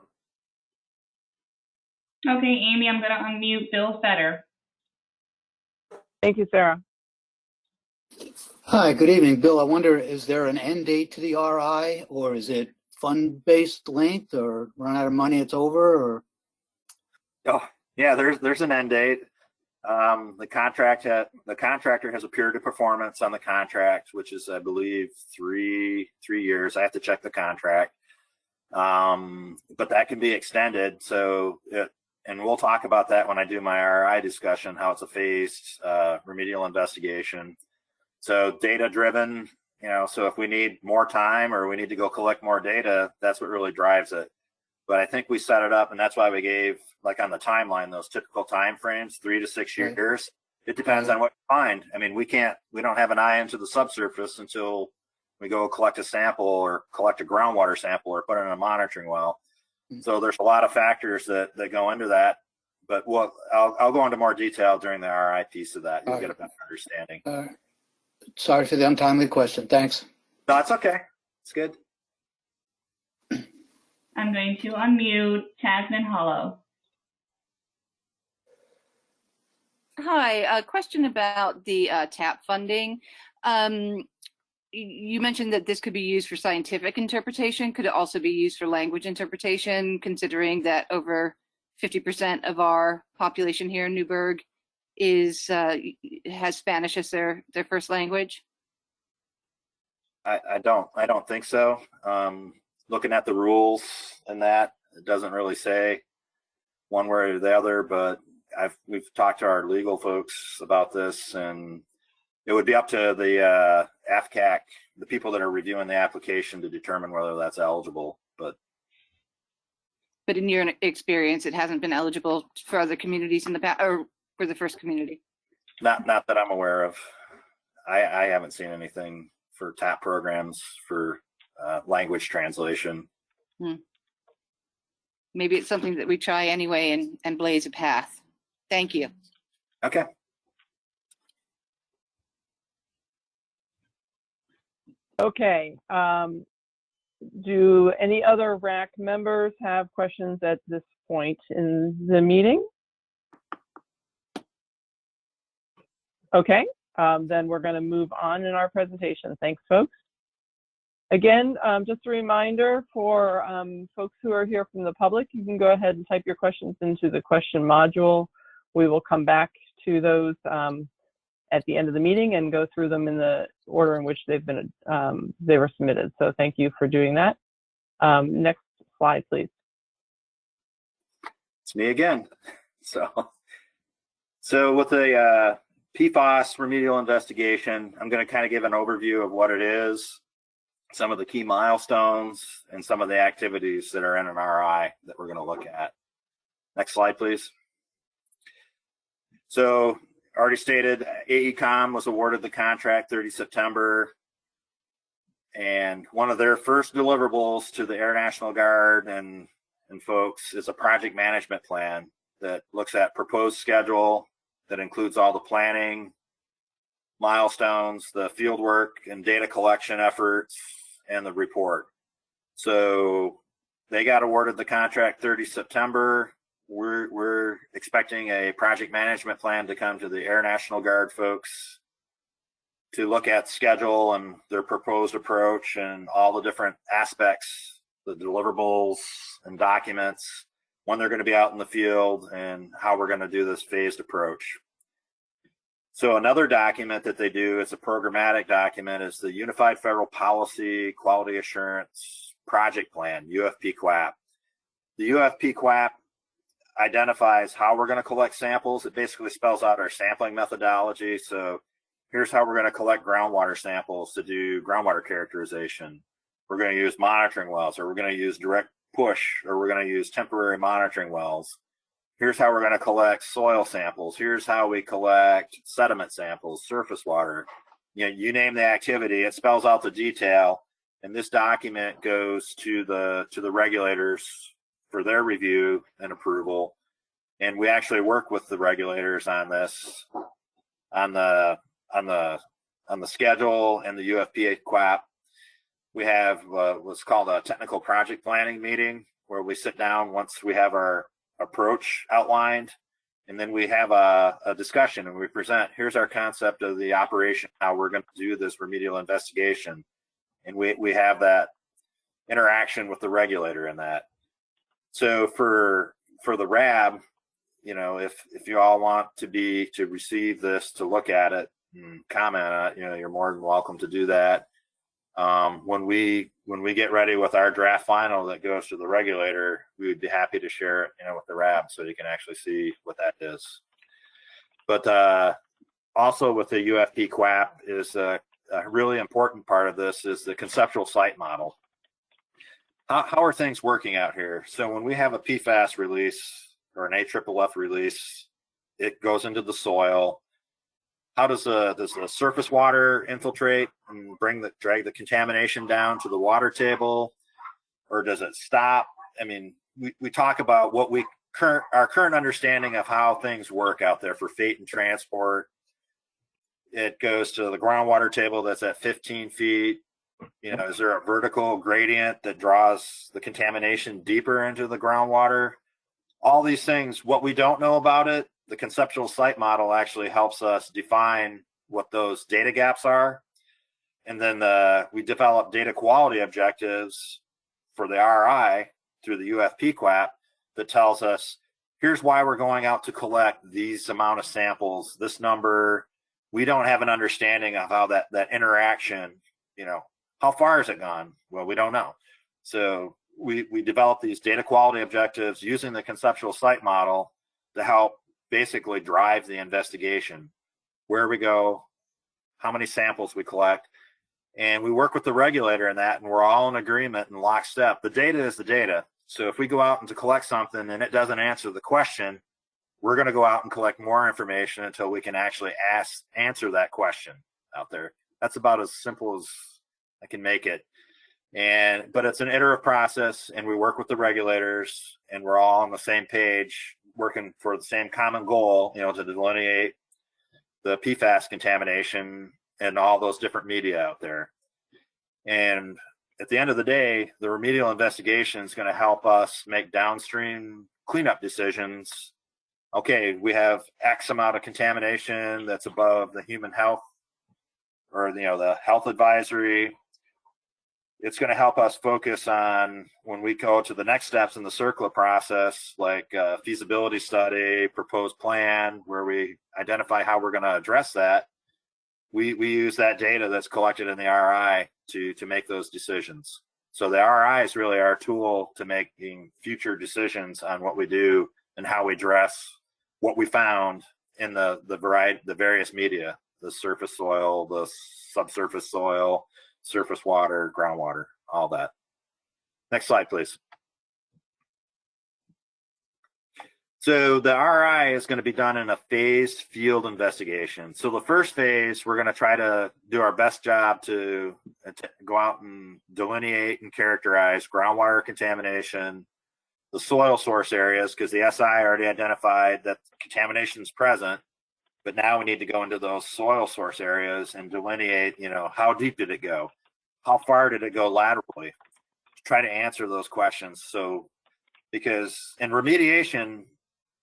Okay, Amy, I'm going to unmute Bill Fetter. Thank you, Sarah. Hi, good evening, Bill. I wonder, is there an end date to the RI, or is it fund-based length, or run out of money, it's over, or? Oh, yeah, there's an end date. The contractor has a period of performance on the contract, which is, I believe, three years. I have to check the contract, but that can be extended. So, and we'll talk about that when I do my RI discussion, how it's a phased remedial investigation. So data driven, so if we need more time or we need to go collect more data, that's what really drives it. But I think we set it up, and that's why we gave, like on the timeline, those typical time frames, 3 to 6 years. Right. It depends on what you find. I mean, we don't have an eye into the subsurface until we go collect a sample or collect a groundwater sample or put it in a monitoring well. So there's a lot of factors that go into that. But I'll go into more detail during the RI piece of that. You'll get a better understanding. Sorry for the untimely question. Thanks. No, it's okay. It's good. I'm going to unmute Tasman Hollow. Hi, a question about the TAP funding. You mentioned that this could be used for scientific interpretation. Could it also be used for language interpretation, considering that over 50% of our population here in Newburgh has Spanish as their first language? I don't think so. Looking at the rules and that, it doesn't really say one way or the other, but we've talked to our legal folks about this, and it would be up to the AFCAC, the people that are reviewing the application, to determine whether that's eligible. But in your experience, it hasn't been eligible for other communities in the past, or for the first community? Not that I'm aware of. I haven't seen anything for TAP programs for language translation. Maybe it's something that we try anyway and blaze a path. Thank you. Okay. Okay. Do any other RAC members have questions at this point in the meeting? Okay, then we're going to move on in our presentation. Thanks, folks. Again, just a reminder for folks who are here from the public, you can go ahead and type your questions into the question module. We will come back to those at the end of the meeting and go through them in the order in which they were submitted. So thank you for doing that. Next slide, please. It's me again. So with the PFAS remedial investigation, I'm going to kind of give an overview of what it is, some of the key milestones, and some of the activities that are in an RI that we're going to look at. Next slide, please. So already stated, AECOM was awarded the contract 30 September. And one of their first deliverables to the Air National Guard and folks is a project management plan that looks at proposed schedule, that includes all the planning, milestones, the field work and data collection efforts, and the report. So they got awarded the contract 30 September. We're expecting a project management plan to come to the Air National Guard folks to look at schedule and their proposed approach and all the different aspects, the deliverables and documents, when they're going to be out in the field, and how we're going to do this phased approach. So another document that they do is a programmatic document is the Unified Federal Policy Quality Assurance Project Plan, UFP-QAP. The UFP-QAP identifies how we're going to collect samples. It basically spells out our sampling methodology. So here's how we're going to collect groundwater samples to do groundwater characterization. We're going to use monitoring wells, or we're going to use direct push, or we're going to use temporary monitoring wells. Here's how we're going to collect soil samples. Here's how we collect sediment samples, surface water. You name the activity, it spells out the detail, and this document goes to the regulators for their review and approval. And we actually work with the regulators on this, on the schedule and the UFP-QAP. We have what's called a technical project planning meeting, where we sit down once we have our approach outlined, and then we have a discussion, and we present, here's our concept of the operation, how we're going to do this remedial investigation. And we have that interaction with the regulator in that. So for the RAB, if you all want to receive this, to look at it and comment on it, you're more than welcome to do that. When we get ready with our draft final that goes to the regulator, we would be happy to share it, with the RAB, so you can actually see what that is. But also with the UFP-QAP is a really important part of this is the conceptual site model. How are things working out here? So when we have a PFAS release or an AFFF release, it goes into the soil. How does the surface water infiltrate and drag the contamination down to the water table, or does it stop? I mean, we talk about what our current understanding of how things work out there for fate and transport. It goes to the groundwater table that's at 15 feet. Is there a vertical gradient that draws the contamination deeper into the groundwater? All these things, what we don't know about it, the conceptual site model actually helps us define what those data gaps are. And then we develop data quality objectives for the RI through the UFP-QAP that tells us, here's why we're going out to collect these amount of samples, this number. We don't have an understanding of how that interaction, how far has it gone? Well, we don't know. So we develop these data quality objectives using the conceptual site model to help basically drive the investigation, where we go, how many samples we collect, and we work with the regulator in that, and we're all in agreement and lockstep. The data is the data. So if we go out and to collect something and it doesn't answer the question, we're going to go out and collect more information until we can actually answer that question out there. That's about as simple as I can make it. But it's an iterative process, and we work with the regulators, and we're all on the same page, working for the same common goal, to delineate the PFAS contamination and all those different media out there. And at the end of the day, the remedial investigation is going to help us make downstream cleanup decisions. Okay, we have X amount of contamination that's above the human health or the health advisory. It's going to help us focus on when we go to the next steps in the CERCLA process, like feasibility study, proposed plan, where we identify how we're going to address that. We use that data that's collected in the RI to make those decisions. So the RI is really our tool to making future decisions on what we do and how we address what we found in the various media, the surface soil, the subsurface soil, surface water, groundwater, all that. Next slide, please. So the RI is going to be done in a phased field investigation. So the first phase, we're going to try to do our best job to go out and delineate and characterize groundwater contamination, the soil source areas, because the SI already identified that contamination is present, but now we need to go into those soil source areas and delineate, how deep did it go? How far did it go laterally? Try to answer those questions. So, because in remediation,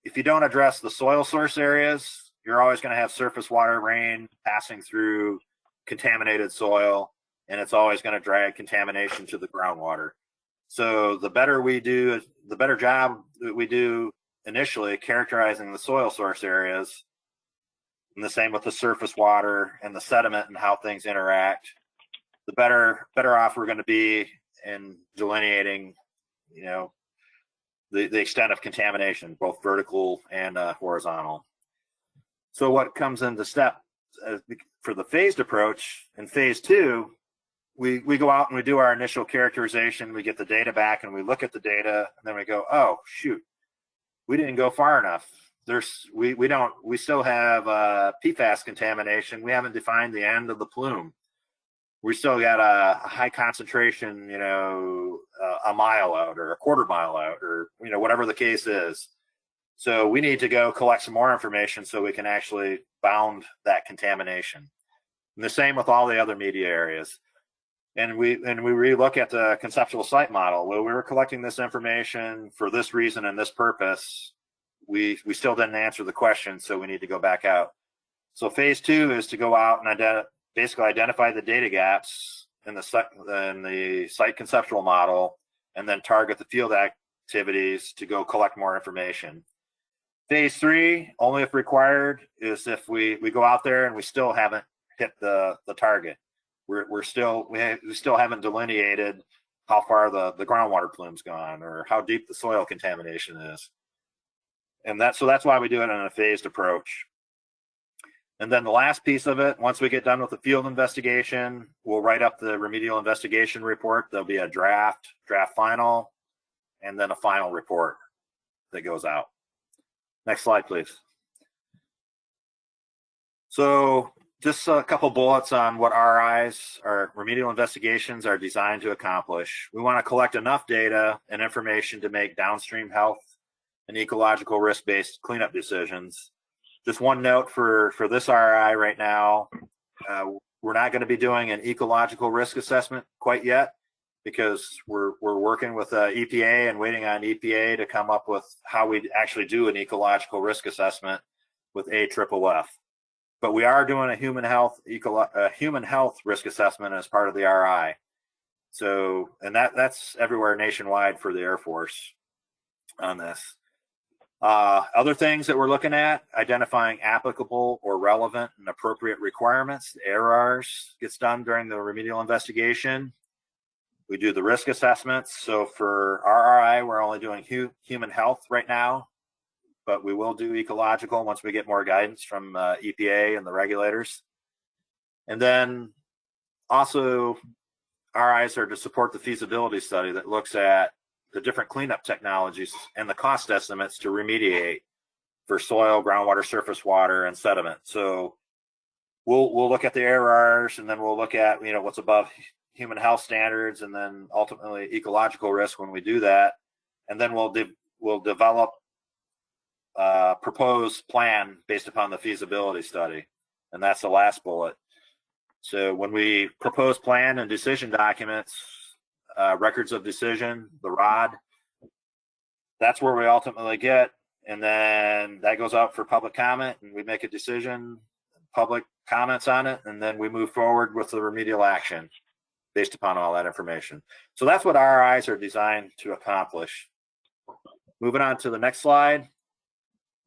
if you don't address the soil source areas, you're always going to have surface water, rain passing through contaminated soil, and it's always going to drag contamination to the groundwater. So the better job that we do initially characterizing the soil source areas, and the same with the surface water and the sediment and how things interact, the better off we're going to be in delineating, the extent of contamination, both vertical and horizontal. So what comes into step for the phased approach, in phase 2, we go out and we do our initial characterization, we get the data back and we look at the data, and then we go, oh shoot, we didn't go far enough. We still have PFAS contamination. We haven't defined the end of the plume. We still got a high concentration, a mile out or a quarter mile out, or whatever the case is. So we need to go collect some more information so we can actually bound that contamination. And the same with all the other media areas. And we relook at the conceptual site model. Well, we were collecting this information for this reason and this purpose. We still didn't answer the question, so we need to go back out. So phase 2 is to go out and basically identify the data gaps in the site conceptual model, and then target the field activities to go collect more information. Phase 3, only if required, is if we go out there and we still haven't hit the target. We still haven't delineated how far the groundwater plume's gone or how deep the soil contamination is. And that's why we do it in a phased approach. And then the last piece of it, once we get done with the field investigation, we'll write up the remedial investigation report. There'll be a draft final, and then a final report that goes out. Next slide, please. So just a couple bullets on what RIs, or remedial investigations, are designed to accomplish. We want to collect enough data and information to make downstream health and ecological risk-based cleanup decisions. Just one note for this RI right now, we're not going to be doing an ecological risk assessment quite yet, because we're working with EPA and waiting on EPA to come up with how we actually do an ecological risk assessment with AFFF. But we are doing a human health risk assessment as part of the RI. So, and that's everywhere nationwide for the Air Force on this. Other things that we're looking at, identifying applicable or relevant and appropriate requirements. The ARRs gets done during the remedial investigation. We do the risk assessments. So for RRI, we're only doing human health right now. but we will do ecological once we get more guidance from EPA and the regulators. And then also, our eyes are to support the feasibility study that looks at the different cleanup technologies and the cost estimates to remediate for soil, groundwater, surface water, and sediment. So we'll look at the ARRs, and then we'll look at what's above human health standards, and then ultimately ecological risk when we do that, and then we'll develop a proposed plan based upon the feasibility study, and that's the last bullet. So when we propose plan and decision documents, records of decision, the ROD, that's where we ultimately get, and then that goes out for public comment, and we make a decision, public comments on it, and then we move forward with the remedial action based upon all that information. So that's what RIs are designed to accomplish. Moving on to the next slide,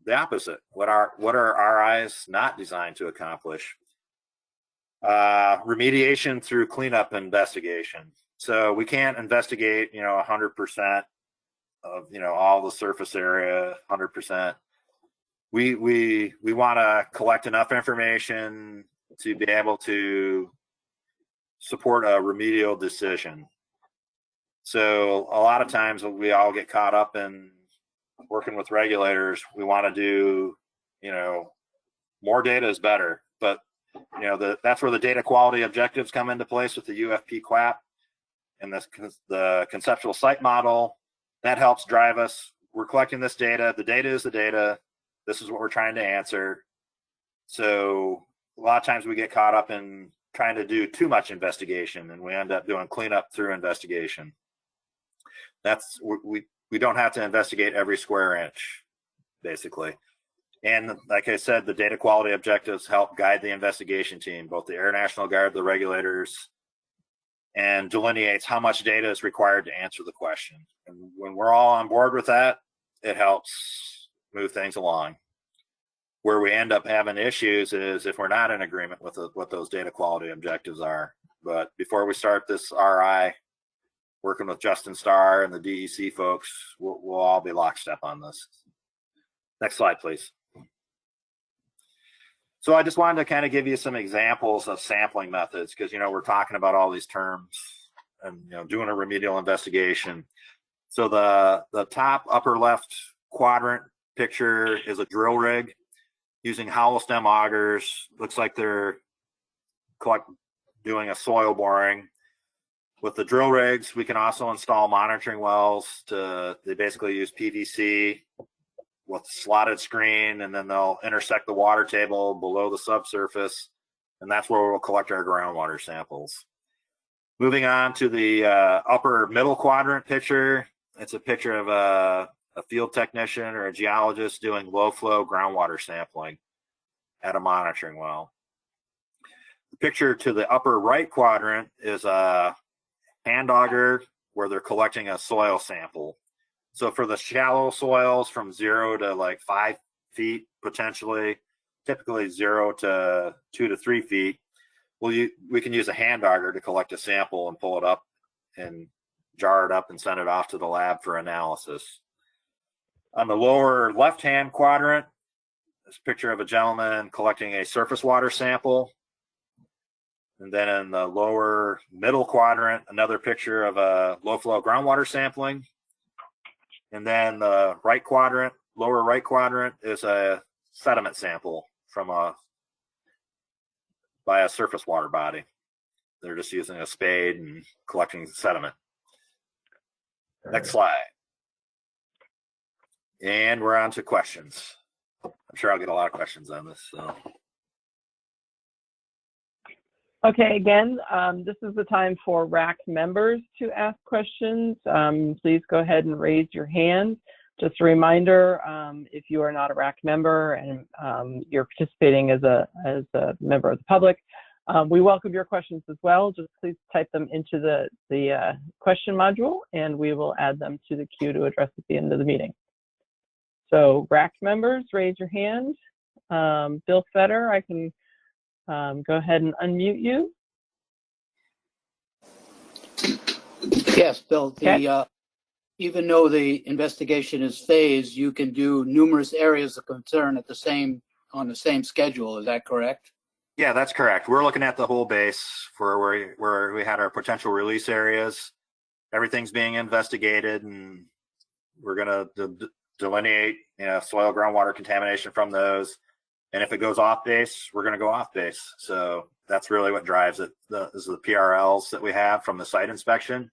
the opposite. What are RIs not designed to accomplish? Remediation through cleanup investigation. So we can't investigate 100% of all the surface area, 100%. We want to collect enough information to be able to support a remedial decision. So a lot of times we all get caught up in working with regulators. We want to do more data is better, but that's where the data quality objectives come into place with the UFP QAP and the conceptual site model. That helps drive us. We're collecting this data. The data is the data. This is what we're trying to answer. So a lot of times we get caught up in trying to do too much investigation, and we end up doing cleanup through investigation. That's we don't have to investigate every square inch, basically. And like I said, the data quality objectives help guide the investigation team, both the Air National Guard, the regulators, and delineates how much data is required to answer the question. And when we're all on board with that, it helps move things along. Where we end up having issues is if we're not in agreement with what those data quality objectives are. But before we start this RI, working with Justin Starr and the DEC folks, we'll all be lockstep on this. Next slide, please. So I just wanted to kind of give you some examples of sampling methods, because we're talking about all these terms and doing a remedial investigation. So the top upper left quadrant picture is a drill rig using hollow stem augers. Looks like they're doing a soil boring. With the drill rigs, we can also install monitoring wells. They basically use PVC with slotted screen, and then they'll intersect the water table below the subsurface, and that's where we'll collect our groundwater samples. Moving on to the upper middle quadrant picture, it's a picture of a field technician or a geologist doing low flow groundwater sampling at a monitoring well. The picture to the upper right quadrant is a hand auger where they're collecting a soil sample. So for the shallow soils from 0 to like 5 feet, potentially, typically 0 to 2 to 3 feet, we can use a hand auger to collect a sample and pull it up and jar it up and send it off to the lab for analysis. On the lower left-hand quadrant, this picture of a gentleman collecting a surface water sample. And then in the lower middle quadrant, another picture of a low-flow groundwater sampling. And then the right quadrant, lower right quadrant, is a sediment sample by a surface water body. They're just using a spade and collecting sediment. Next slide. And we're on to questions. I'm sure I'll get a lot of questions on this. So. Okay, again, this is the time for RAC members to ask questions. Please go ahead and raise your hand. Just a reminder, if you are not a RAC member and you're participating as a member of the public, we welcome your questions as well. Just please type them into the question module, and we will add them to the queue to address at the end of the meeting. So RAC members, raise your hand. Bill Fetter, I can go ahead and unmute you. Yes, Bill, Even though the investigation is phased, you can do numerous areas of concern on the same schedule. Is that correct? Yeah, that's correct. We're looking at the whole base for where we had our potential release areas. Everything's being investigated, and we're going to delineate, soil groundwater contamination from those. And if it goes off base, we're going to go off base. So that's really what drives it. Is the PRLs that we have from the site inspection.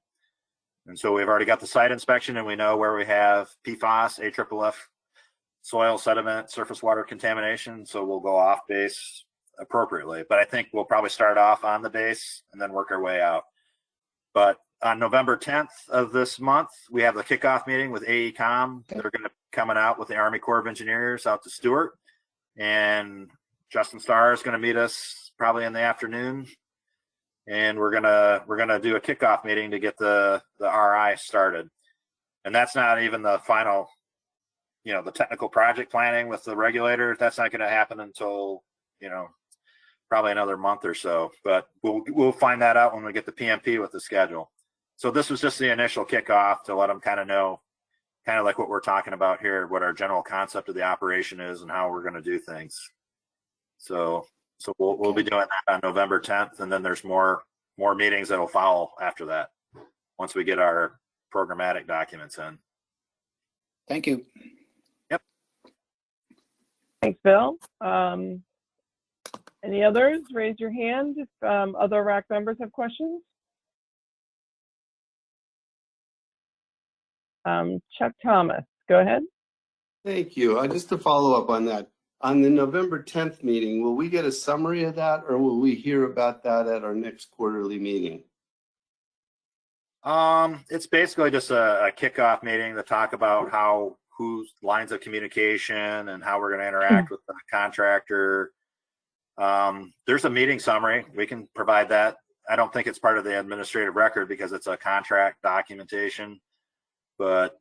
And so we've already got the site inspection, and we know where we have PFAS, AFFF, soil, sediment, surface water contamination. So we'll go off base appropriately. But I think we'll probably start off on the base and then work our way out. But on November 10th of this month, we have the kickoff meeting with AECOM. They're going to be coming out with the Army Corps of Engineers out to Stewart. And Justin Starr is going to meet us probably in the afternoon. And we're gonna do a kickoff meeting to get the RI started. And that's not even the final, the technical project planning with the regulator. That's not going to happen until, probably another month or so. But we'll find that out when we get the PMP with the schedule. So this was just the initial kickoff to let them kind of know, kind of like what we're talking about here, what our general concept of the operation is and how we're going to do things. So we'll be doing that on November 10th, and then there's more meetings that'll follow after that once we get our programmatic documents in. Thank you. Yep. Thanks, Bill. Any others? Raise your hand if other RAC members have questions. Chuck Thomas, go ahead. Thank you. Just to follow up on that, on the November 10th meeting, will we get a summary of that, or will we hear about that at our next quarterly meeting? It's basically just a kickoff meeting to talk about whose lines of communication and how we're going to interact with the contractor. There's a meeting summary. We can provide that. I don't think it's part of the administrative record because it's a contract documentation, but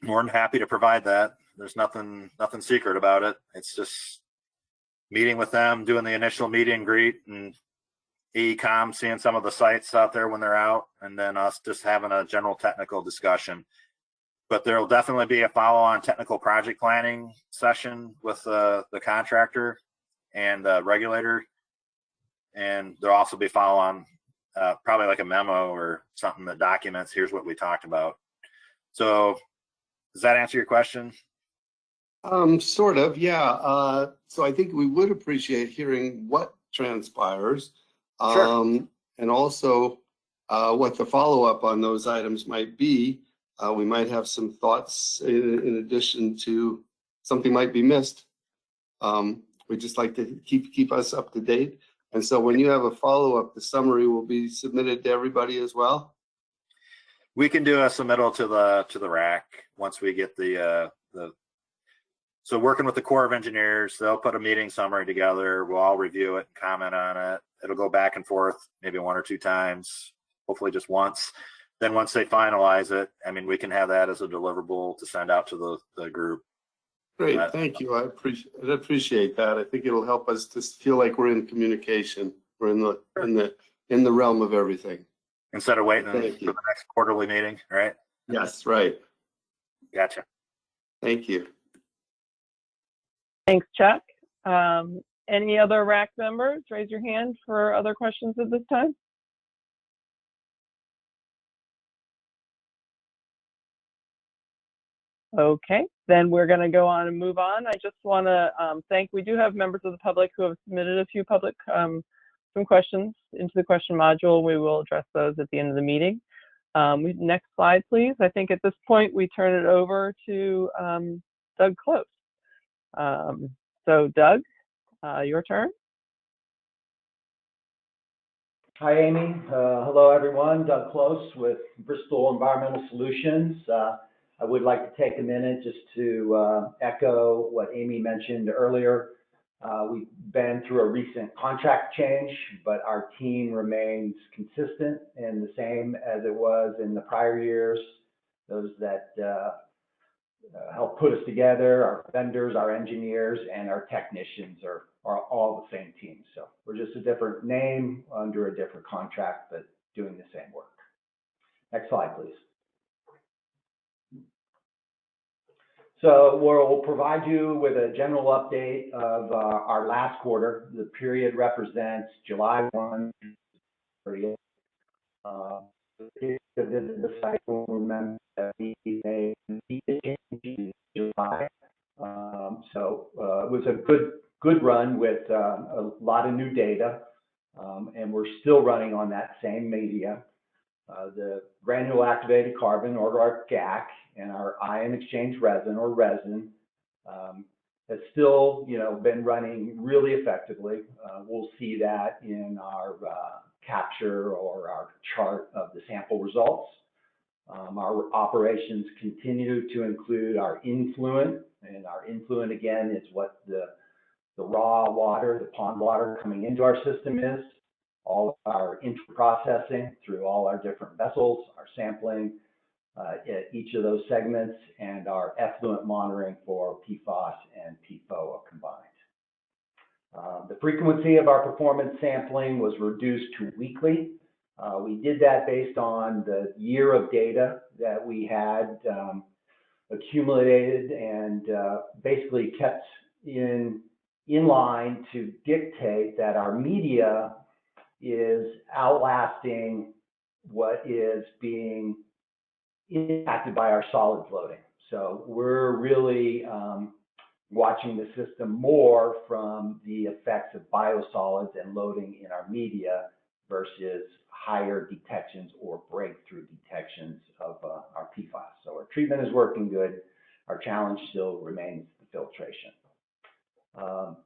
more than happy to provide that. There's nothing secret about it. It's just meeting with them, doing the initial meet and greet, and AECOM seeing some of the sites out there when they're out, and then us just having a general technical discussion. But there will definitely be a follow-on technical project planning session with the contractor and the regulator, and there'll also be follow-on, probably like a memo or something that documents, here's what we talked about. So does that answer your question? Sort of, yeah. So I think we would appreciate hearing what transpires, Sure. and also what the follow-up on those items might be. We might have some thoughts in addition to something might be missed. We'd just like to keep us up to date. And so when you have a follow-up, the summary will be submitted to everybody as well? We can do a submittal to the RAC once we get so working with the Corps of Engineers, they'll put a meeting summary together. We'll all review it and comment on it. It'll go back and forth maybe one or two times, hopefully just once. Then once they finalize it, we can have that as a deliverable to send out to the group. Great, thank you. I appreciate that. I think it'll help us to feel like we're in communication. We're in the realm of everything. Instead of waiting for the next quarterly meeting, right? Yes, right. Gotcha. Thank you. Thanks, Chuck. Any other RAC members? Raise your hand for other questions at this time. Okay, then we're going to go on and move on. I just want to we do have members of the public who have submitted a few some questions into the question module. We will address those at the end of the meeting. Next slide, please. I think at this point we turn it over to Doug Close. So Doug, your turn. Hi, Amy. Hello, everyone. Doug Close with Bristol Environmental Solutions. I would like to take a minute just to echo what Amy mentioned earlier. We've been through a recent contract change, but our team remains consistent and the same as it was in the prior years. Those that help put us together, our vendors, our engineers, and our technicians are all the same team. So we're just a different name under a different contract, but doing the same work. Next slide, please. So we'll provide you with a general update of our last quarter. The period represents July 1 to 30th. The cycle, remember that we made in July. So it was a good run with a lot of new data, and we're still running on that same media. The granular activated carbon, or our GAC, and our ion exchange resin, or resin, has still, been running really effectively. We'll see that in our capture or our chart of the sample results. Our operations continue to include our influent, and our influent again is what the raw water, the pond water coming into our system is. All of our inter-processing through all our different vessels, our sampling at each of those segments, and our effluent monitoring for PFAS and PFOA combined. The frequency of our performance sampling was reduced to weekly. We did that based on the year of data that we had accumulated and basically kept in line to dictate that our media is outlasting what is being impacted by our solid floating. So we're really watching the system more from the effects of biosolids and loading in our media versus higher detections or breakthrough detections of our PFAS. So our treatment is working good. Our challenge still remains the filtration.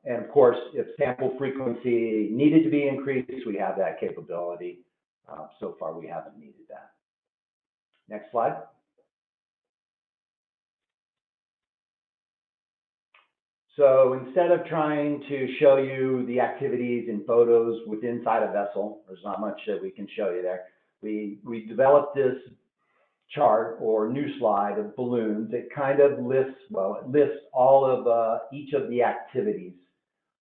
And of course, if sample frequency needed to be increased, we have that capability. So far, we haven't needed that. Next slide. So instead of trying to show you the activities and photos within inside a vessel, there's not much that we can show you there. We developed this chart or new slide of balloons. It kind of lists, it lists all of each of the activities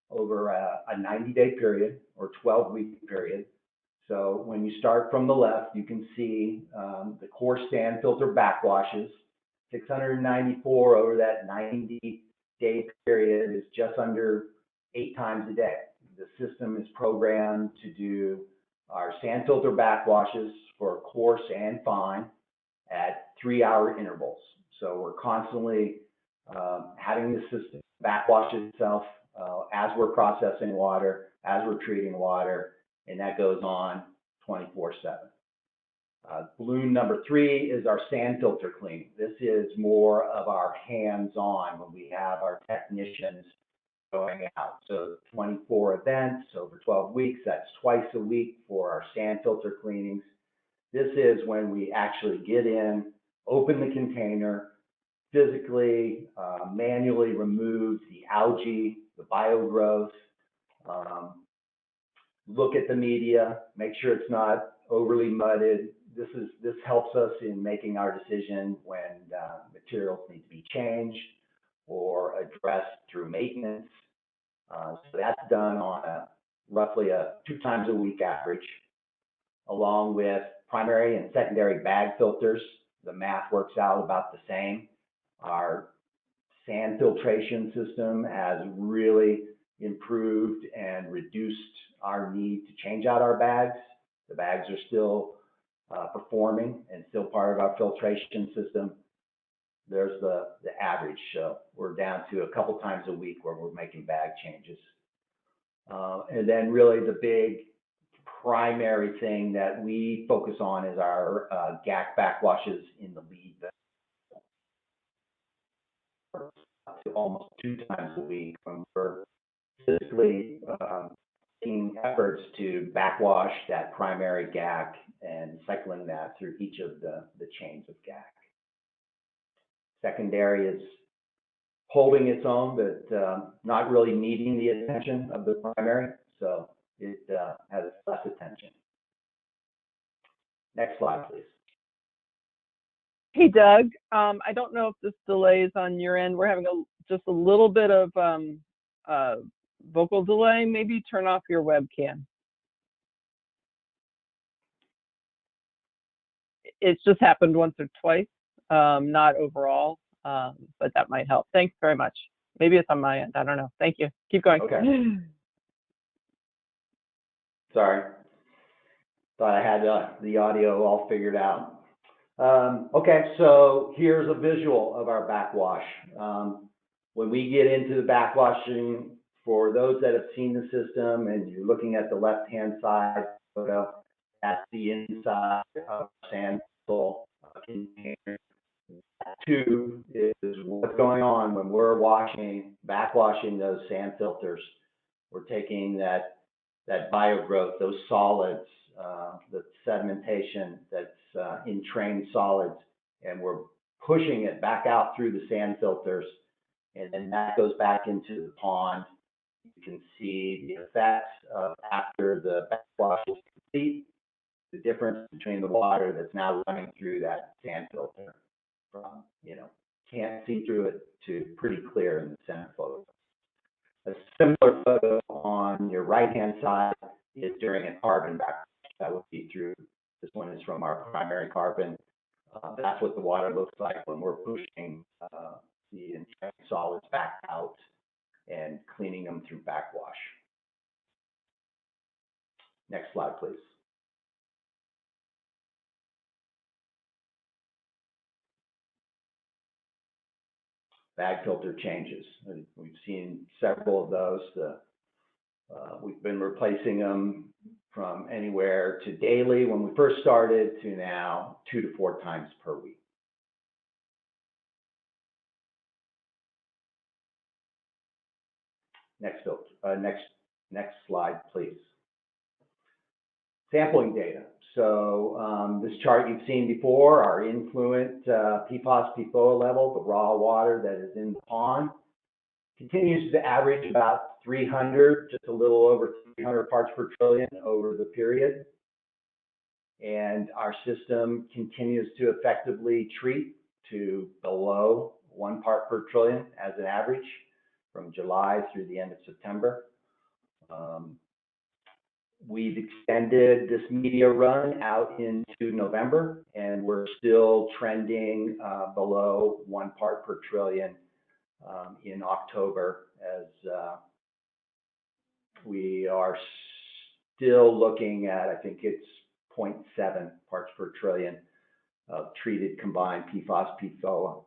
over a 90-day period or 12-week period. So when you start from the left, you can see the core stand filter backwashes, 694 over that 90-day period is just under 8 times a day. The system is programmed to do our sand filter backwashes for coarse and fine at 3-hour intervals. So we're constantly having the system backwash itself as we're processing water, as we're treating water, and that goes on 24/7. Balloon number 3 is our sand filter cleaning. This is more of our hands-on when we have our technicians going out. So 24 events over 12 weeks, that's twice a week for our sand filter cleanings. This is when we actually get in, open the container, physically, manually remove the algae, the biogrowth, look at the media, make sure it's not overly mudded. This helps us in making our decision when materials need to be changed or addressed through maintenance. So that's done on roughly a 2 times a week average, along with primary and secondary bag filters. The math works out about the same. Our sand filtration system has really improved and reduced our need to change out our bags. The bags are still performing and still part of our filtration system. There's the average. So we're down to a couple times a week where we're making bag changes. And then really the big primary thing that we focus on is our GAC backwashes in the lead to almost 2 times a week when we're physically taking efforts to backwash that primary GAC and cycling that through each of the chains of GAC. Secondary is holding its own, but not really needing the attention of the primary, so it has less attention. Next slide, please. Hey, Doug. I don't know if this delay is on your end. We're having just a little bit of vocal delay. Maybe turn off your webcam. It's just happened once or twice, not overall. but that might help. Thanks very much. Maybe it's on my end. I don't know. Thank you. Keep going. Okay. Sorry. Thought I had the audio all figured out. Okay, so here's a visual of our backwash. When we get into the backwashing, for those that have seen the system and you're looking at the left-hand side photo, that's the inside of sand container. Two is what's going on when we're backwashing those sand filters. We're taking that biogrowth, those solids, the sedimentation that's in trained solids, and we're pushing it back out through the sand filters, and then that goes back into the pond. You can see the effects of after the backwash is complete, the difference between the water that's now running through that sand filter from, can't see through it to pretty clear in the center photo. A similar photo on your right-hand side is during a carbon backwash. That would be through, this one is from our primary carbon. That's what the water looks like when we're pushing the entrained solids back out and cleaning them through backwash. Next slide, please. Bag filter changes. We've seen several of those. We've been replacing them from anywhere to daily when we first started to now 2 to 4 times per week. Next slide, please. Sampling data. So this chart you've seen before, our influent PFAS, PFOA level, the raw water that is in the pond, continues to average about 300, just a little over 300 parts per trillion over the period. And our system continues to effectively treat to below 1 part per trillion as an average from July through the end of September. We've extended this media run out into November, and we're still trending below 1 part per trillion in October, as we are still looking at, I think it's 0.7 parts per trillion of treated combined PFAS, PFOA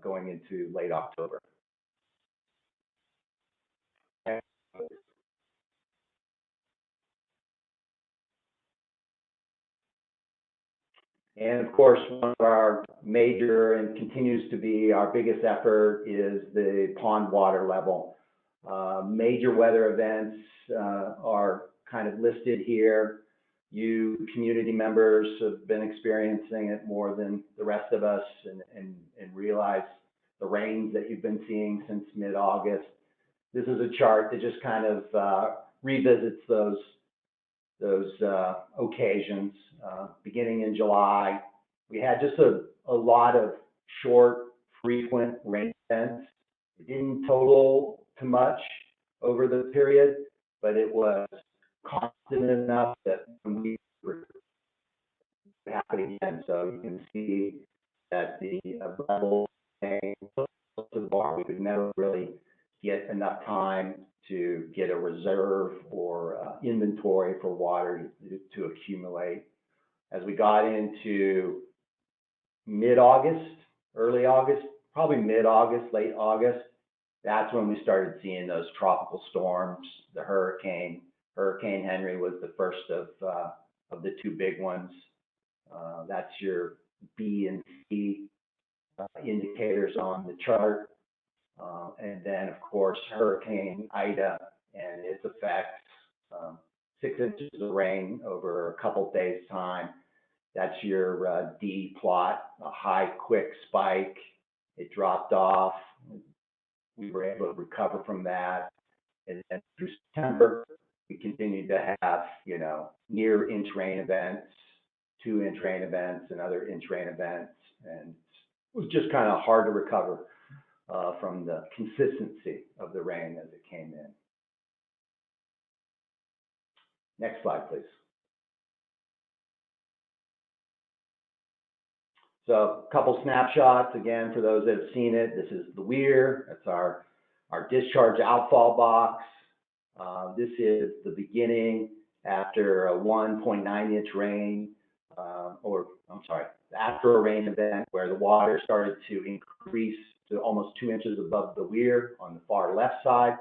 going into late October. And of course, one of our major and continues to be our biggest effort is the pond water level. Major weather events are kind of listed here. You community members have been experiencing it more than the rest of us and realize the rains that you've been seeing since mid-August. This is a chart that just kind of revisits those occasions. Beginning in July, we had just a lot of short, frequent rain events. It didn't total to much over the period, but it was constant enough that when we were happening again. So you can see that the level staying close to the bar, we could never really get enough time to get a reserve or inventory for water to accumulate. As we got into mid-August, early August, probably mid-August, late August, that's when we started seeing those tropical storms, the hurricane. Hurricane Henry was the first of the 2 big ones. That's your B and C indicators on the chart. And then, of course, Hurricane Ida and its effects, 6 inches of rain over a couple days' time. That's your D plot, a high, quick spike. It dropped off. We were able to recover from that. And then through September, we continued to have, near inch rain events, 2 inch rain events, and other inch rain events. And it was just kind of hard to recover from the consistency of the rain as it came in. Next slide, please. So a couple snapshots again for those that have seen it. This is the weir. That's our discharge outfall box. This is the beginning after a 1.9 inch rain, after a rain event where the water started to increase to almost 2 inches above the weir on the far left side.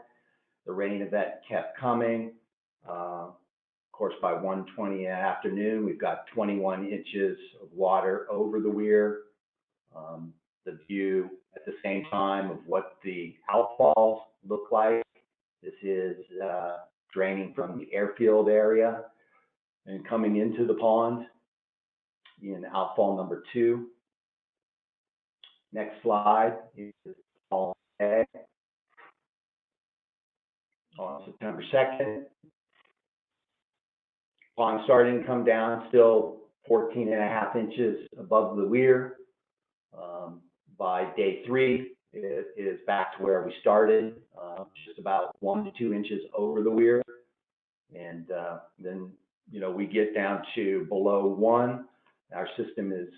The rain event kept coming. Of course, by 1:20 in the afternoon, we've got 21 inches of water over the weir. The view at the same time of what the outfalls look like. This is draining from the airfield area and coming into the pond in outfall number 2. Next slide is outfall A. On September 2nd, pond starting to come down, still 14.5 inches above the weir. By day 3, it is back to where we started, just about 1 to 2 inches over the weir. And then, we get down to below 1. Our system is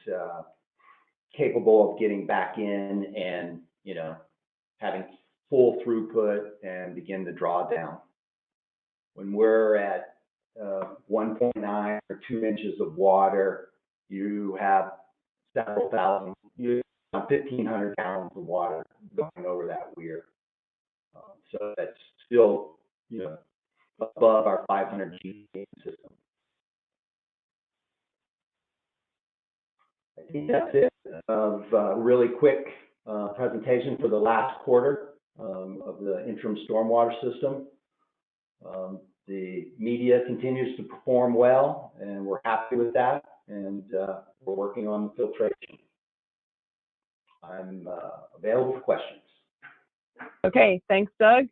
capable of getting back in and, having full throughput and begin the drawdown. When we're at 1.9 or 2 inches of water, you have several thousand, 1,500 gallons of water going over that weir. So that's still, above our 500 GPM system. I think that's it of really quick presentation for the last quarter of the interim stormwater system. The media continues to perform well, and we're happy with that, and we're working on the filtration. I'm available for questions. Okay, thanks, Doug.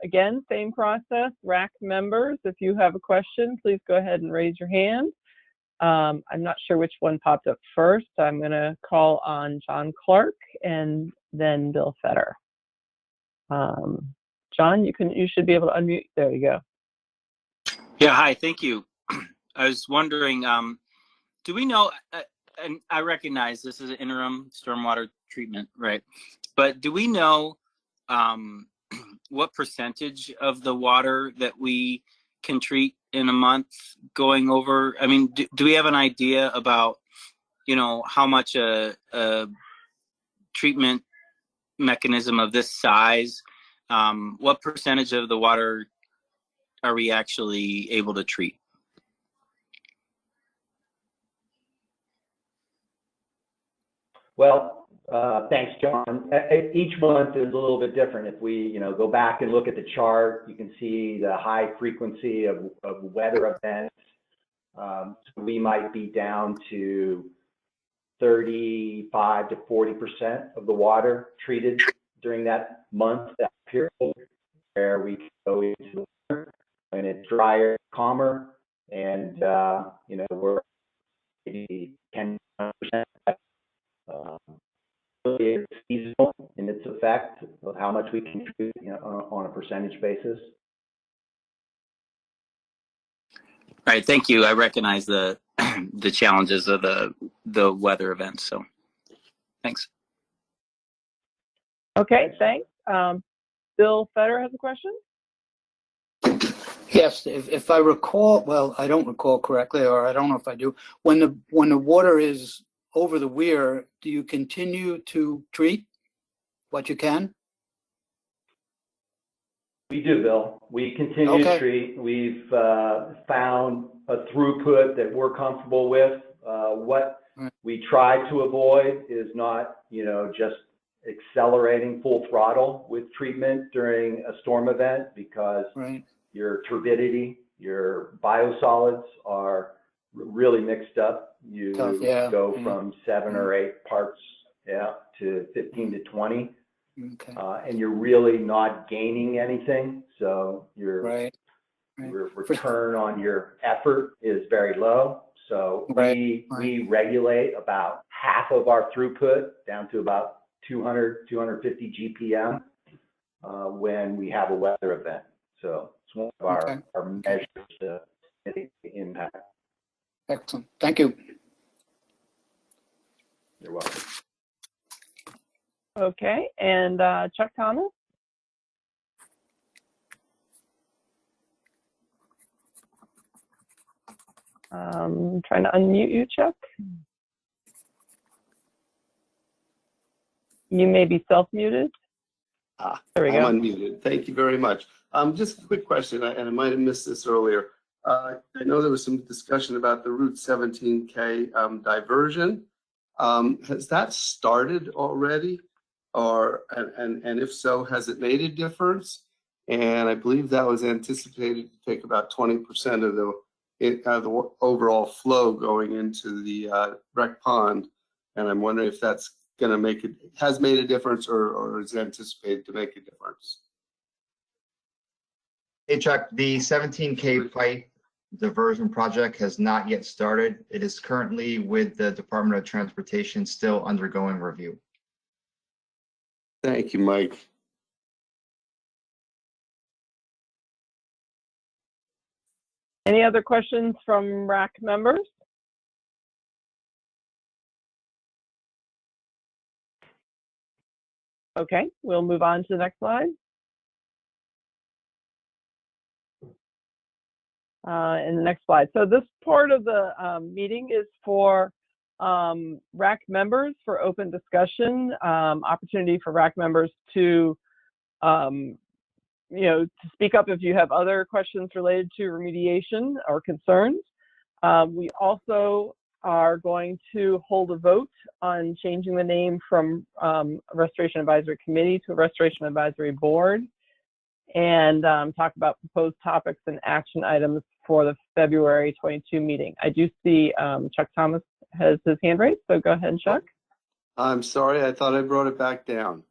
Again, same process. RAC members, if you have a question, please go ahead and raise your hand. I'm not sure which one popped up first. I'm going to call on John Clark and then Bill Fetter. John, you should be able to unmute. There you go. Yeah, hi, thank you. I was wondering, do we know, and I recognize this is an interim stormwater treatment, right? But do we know what percentage of the water that we can treat in a month going over? I mean, do we have an idea about, how much a treatment mechanism of this size, what percentage of the water are we actually able to treat? Well, thanks, John. Each month is a little bit different. If we, go back and look at the chart, you can see the high frequency of weather events. So we might be down to 35 to 40% of the water treated during that month, that period, where we can go into the winter when it's drier, calmer, and we're maybe 10%. It's seasonal in its effect of how much we can treat on a percentage basis. All right, thank you. I recognize the the challenges of the weather events. So, thanks. Okay, thanks. Bill Fetter has a question. Yes, if I recall, well, I don't recall correctly, or I don't know if I do. When the water is over the weir, do you continue to treat what you can? We do, Bill. We continue to treat. We've found a throughput that we're comfortable with. What we try to avoid is not, just accelerating full throttle with treatment during a storm event, because your turbidity, your biosolids are really mixed up. You go from 7 or 8 parts to 15 to 20. Okay. And you're really not gaining anything. So your return on your effort is very low. So we regulate about half of our throughput down to about 200, 250 GPM when we have a weather event. So it's one of our measures to mitigate the impact. Excellent. Thank you. You're welcome. Okay, and Chuck Thomas? Trying to unmute you, Chuck. You may be self-muted. There we go. I'm unmuted. Thank you very much. Just a quick question, and I might have missed this earlier. I know there was some discussion about the Route 17K diversion. Has that started already? And if so, has it made a difference? And I believe that was anticipated to take about 20% of the overall flow going into the rec pond. And I'm wondering if that's going to make it, has made a difference or is anticipated to make a difference. Hey Chuck, the 17K pipe diversion project has not yet started. It is currently with the Department of Transportation, still undergoing review. Thank you, Mike. Any other questions from RAC members? Okay, we'll move on to the next slide. And the next slide. So this part of the meeting is for RAC members for open discussion, opportunity for RAC members to, to speak up if you have other questions related to remediation or concerns. We also are going to hold a vote on changing the name from Restoration Advisory Committee to a Restoration Advisory Board, and talk about proposed topics and action items for the February 22 meeting. I do see Chuck Thomas has his hand raised, so go ahead, Chuck. I'm sorry, I thought I brought it back down.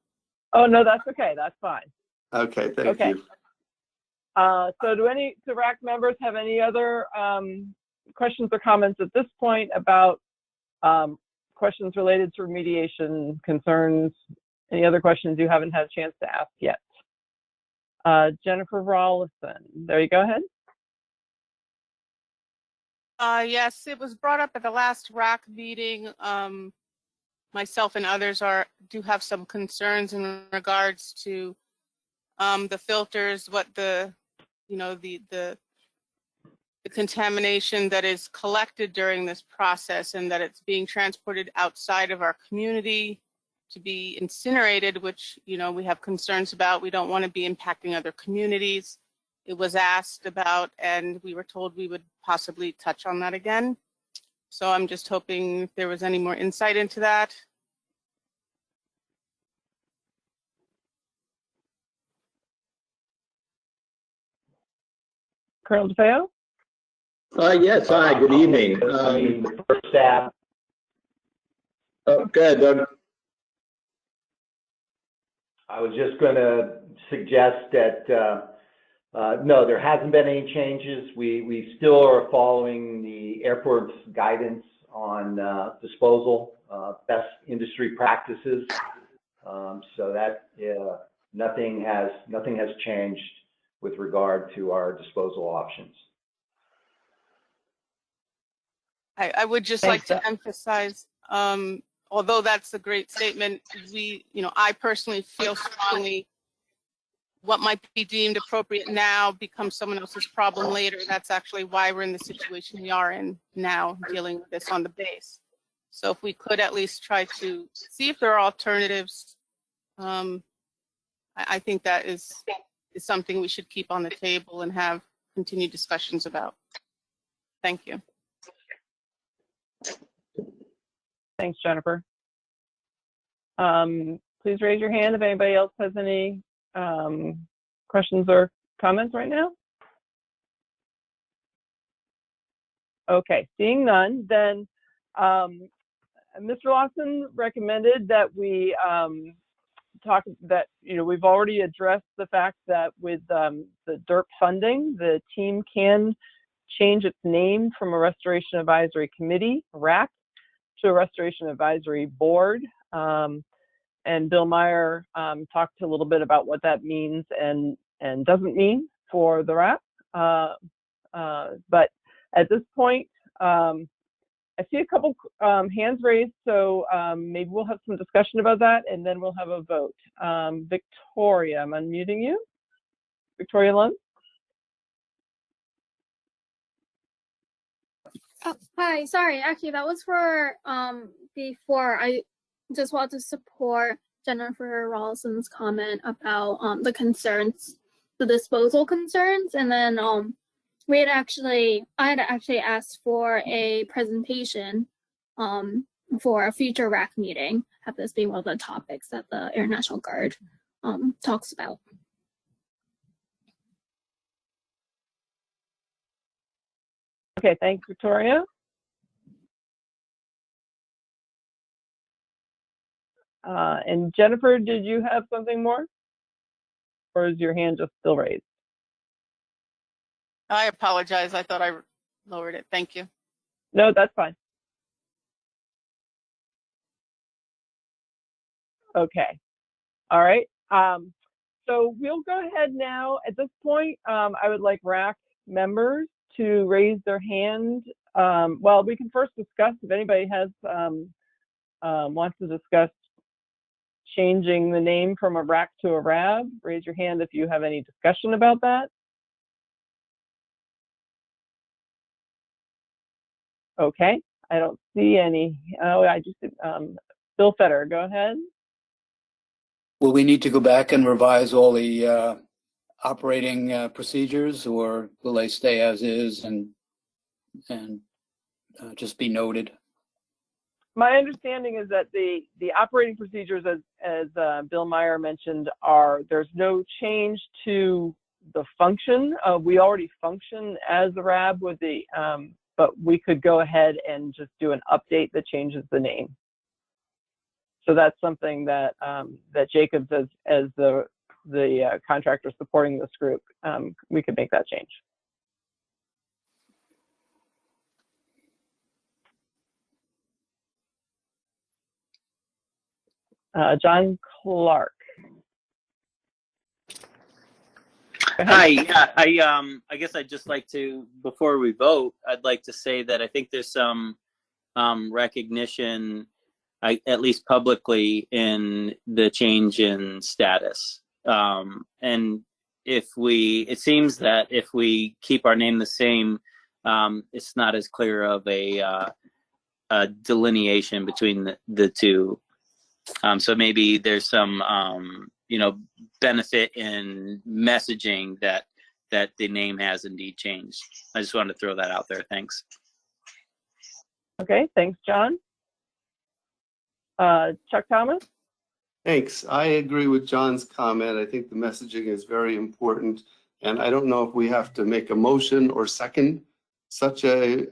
Oh, no, that's okay. That's fine. Okay, thank you. So do RAC members have any other questions or comments at this point about questions related to remediation concerns? Any other questions you haven't had a chance to ask yet? Jennifer Rawlison, there you go ahead. Yes, it was brought up at the last RAC meeting. Myself and others do have some concerns in regards to the filters, what the contamination that is collected during this process, and that it's being transported outside of our community to be incinerated, which we have concerns about. We don't want to be impacting other communities. It was asked about, and we were told we would possibly touch on that again. So I'm just hoping if there was any more insight into that. Colonel DeFeo? Yes, hi, good evening. The first staff. Oh, go ahead, Doug. I was just going to suggest that no, there hasn't been any changes. We still are following the airport's guidance on disposal, best industry practices. So that nothing has changed with regard to our disposal options. I would just like to emphasize, although that's a great statement, I personally feel strongly what might be deemed appropriate now becomes someone else's problem later. That's actually why we're in the situation we are in now, dealing with this on the base. So if we could at least try to see if there are alternatives, I think that is something we should keep on the table and have continued discussions about. Thank you. Thanks, Jennifer. Please raise your hand if anybody else has any questions or comments right now. Okay, seeing none, then Mr. Lawson recommended that we talk that, we've already addressed the fact that with the DERP funding, the team can change its name from a Restoration Advisory Committee, RAC, to a Restoration Advisory Board. And Bill Meyer talked a little bit about what that means and doesn't mean for the RAC. But at this point, I see a couple hands raised, so maybe we'll have some discussion about that, and then we'll have a vote. Victoria, I'm unmuting you. Victoria Lund. Oh, hi, sorry, actually that was for before. I just want to support Jennifer Rawson's comment about the concerns, the disposal concerns, and then I had actually asked for a presentation for a future RAC meeting, have this be one of the topics that the Air National Guard talks about. Okay, thanks, Victoria. And Jennifer, did you have something more? Or is your hand just still raised? I apologize. I thought I lowered it. Thank you. No, that's fine. Okay. All right. So we'll go ahead now. At this point, I would like RAC members to raise their hand. Well, we can first discuss if anybody has wants to discuss changing the name from a RAC to a RAB. Raise your hand if you have any discussion about that. Okay, I don't see any. Oh, I just Bill Fetter, go ahead. Will we need to go back and revise all the operating procedures, or will they stay as is and just be noted? My understanding is that the operating procedures, as Bill Meyer mentioned, there's no change to the function. We already function as a RAB with the, but we could go ahead and just do an update that changes the name. So that's something that that Jacobs, as the contractor supporting this group, we could make that change. John Clark. Hi, yeah, I guess I'd just like to, before we vote, I'd like to say that I think there's some recognition, at least publicly, in the change in status. And it seems that if we keep our name the same, it's not as clear of a delineation between the two. So maybe there's some, benefit in messaging that the name has indeed changed. I just wanted to throw that out there. Thanks. Okay, thanks, John. Chuck Thomas? Thanks. I agree with John's comment. I think the messaging is very important. And I don't know if we have to make a motion or second such a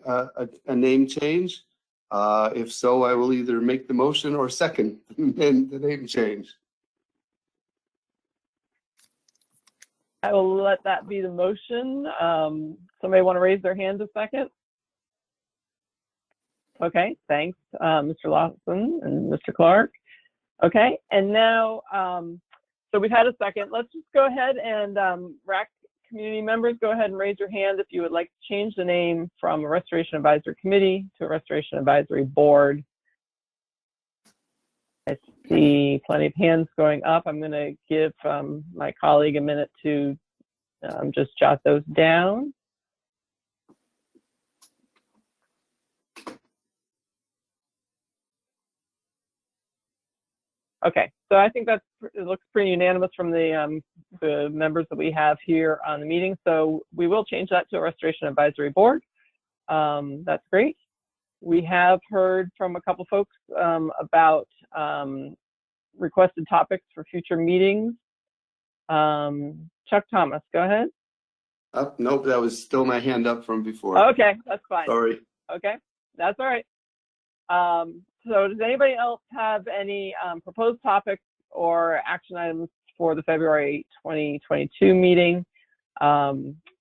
name change. If so, I will either make the motion or second the name change. I will let that be the motion. Somebody want to raise their hand a second? Okay, thanks, Mr. Lawson and Mr. Clark. Okay, and now, so we've had a second. Let's just go ahead and RAC community members, go ahead and raise your hand if you would like to change the name from a Restoration Advisory Committee to a Restoration Advisory Board. I see plenty of hands going up. I'm going to give my colleague a minute to just jot those down. Okay, so I think it looks pretty unanimous from the members that we have here on the meeting. So we will change that to a Restoration Advisory Board. That's great. We have heard from a couple folks about requested topics for future meetings. Chuck Thomas, go ahead. Nope, that was still my hand up from before. Okay, that's fine. Sorry. Okay, that's all right. So does anybody else have any proposed topics or action items for the February 2022 meeting?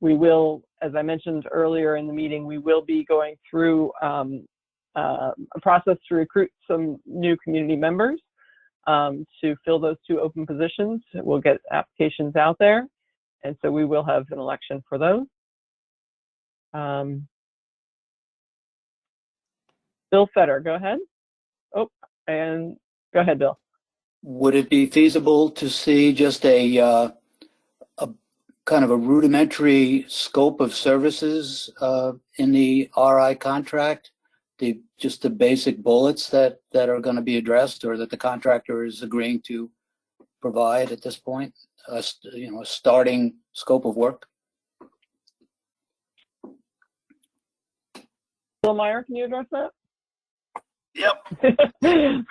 We will, as I mentioned earlier in the meeting, we will be going through a process to recruit some new community members to fill those 2 open positions. We'll get applications out there, and so we will have an election for those. Bill Fetter, go ahead. Oh, and go ahead, Bill. Would it be feasible to see just a kind of a rudimentary scope of services in the RI contract? Just the basic bullets that are going to be addressed, or that the contractor is agreeing to provide at this point? A starting scope of work. Bill Meyer, can you address that? Yep.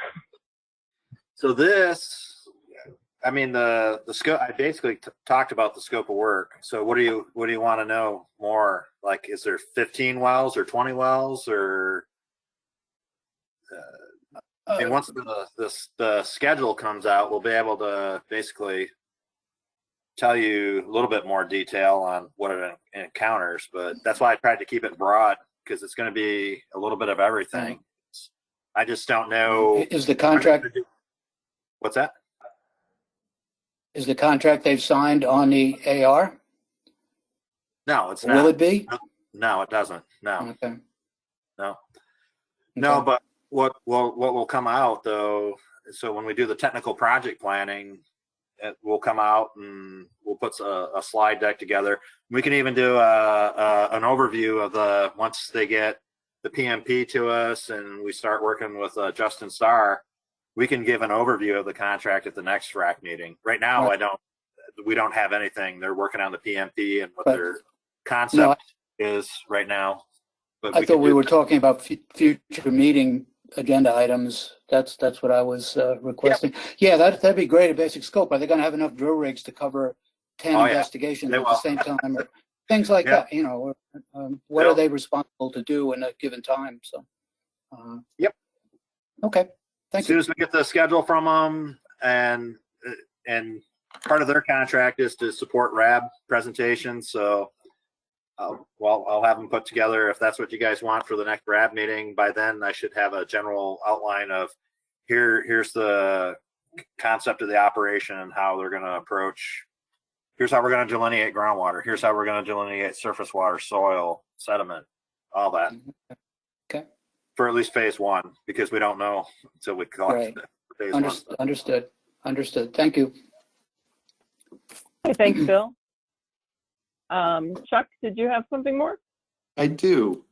So this, I mean, the scope, I basically talked about the scope of work. So what do you want to know more? Like, is there 15 wells or 20 wells, or I mean, once the schedule comes out, we'll be able to basically tell you a little bit more detail on what it encounters, but that's why I tried to keep it broad, because it's going to be a little bit of everything. I just don't know. Is the contract? What's that? Is the contract they've signed on the AR? No, it's not. Will it be? No, it doesn't. No. Okay. No. No, but what will come out though, so when we do the technical project planning, it will come out and we'll put a slide deck together. We can even do an overview of once they get the PMP to us and we start working with Justin Starr, we can give an overview of the contract at the next RAC meeting. Right now, we don't have anything. They're working on the PMP and what their concept is right now. But I thought we were talking about future meeting agenda items. That's what I was requesting. Yeah, that'd be great. A basic scope. Are they going to have enough drill rigs to cover 10 investigations at the same time, or things like that? You know, what are they responsible to do in a given time? So. Okay. Thank you. As soon as we get the schedule from them, and part of their contract is to support RAB presentations. So, I'll have them put together if that's what you guys want for the next RAB meeting. By then, I should have a general outline of here's the concept of the operation and how they're going to approach. Here's how we're going to delineate groundwater. Here's how we're going to delineate surface water, soil, sediment, all that. Okay. For at least phase one, because we don't know until we collect phase one. Understood. Thank you. Hey, thanks, Bill. Chuck, did you have something more? I do.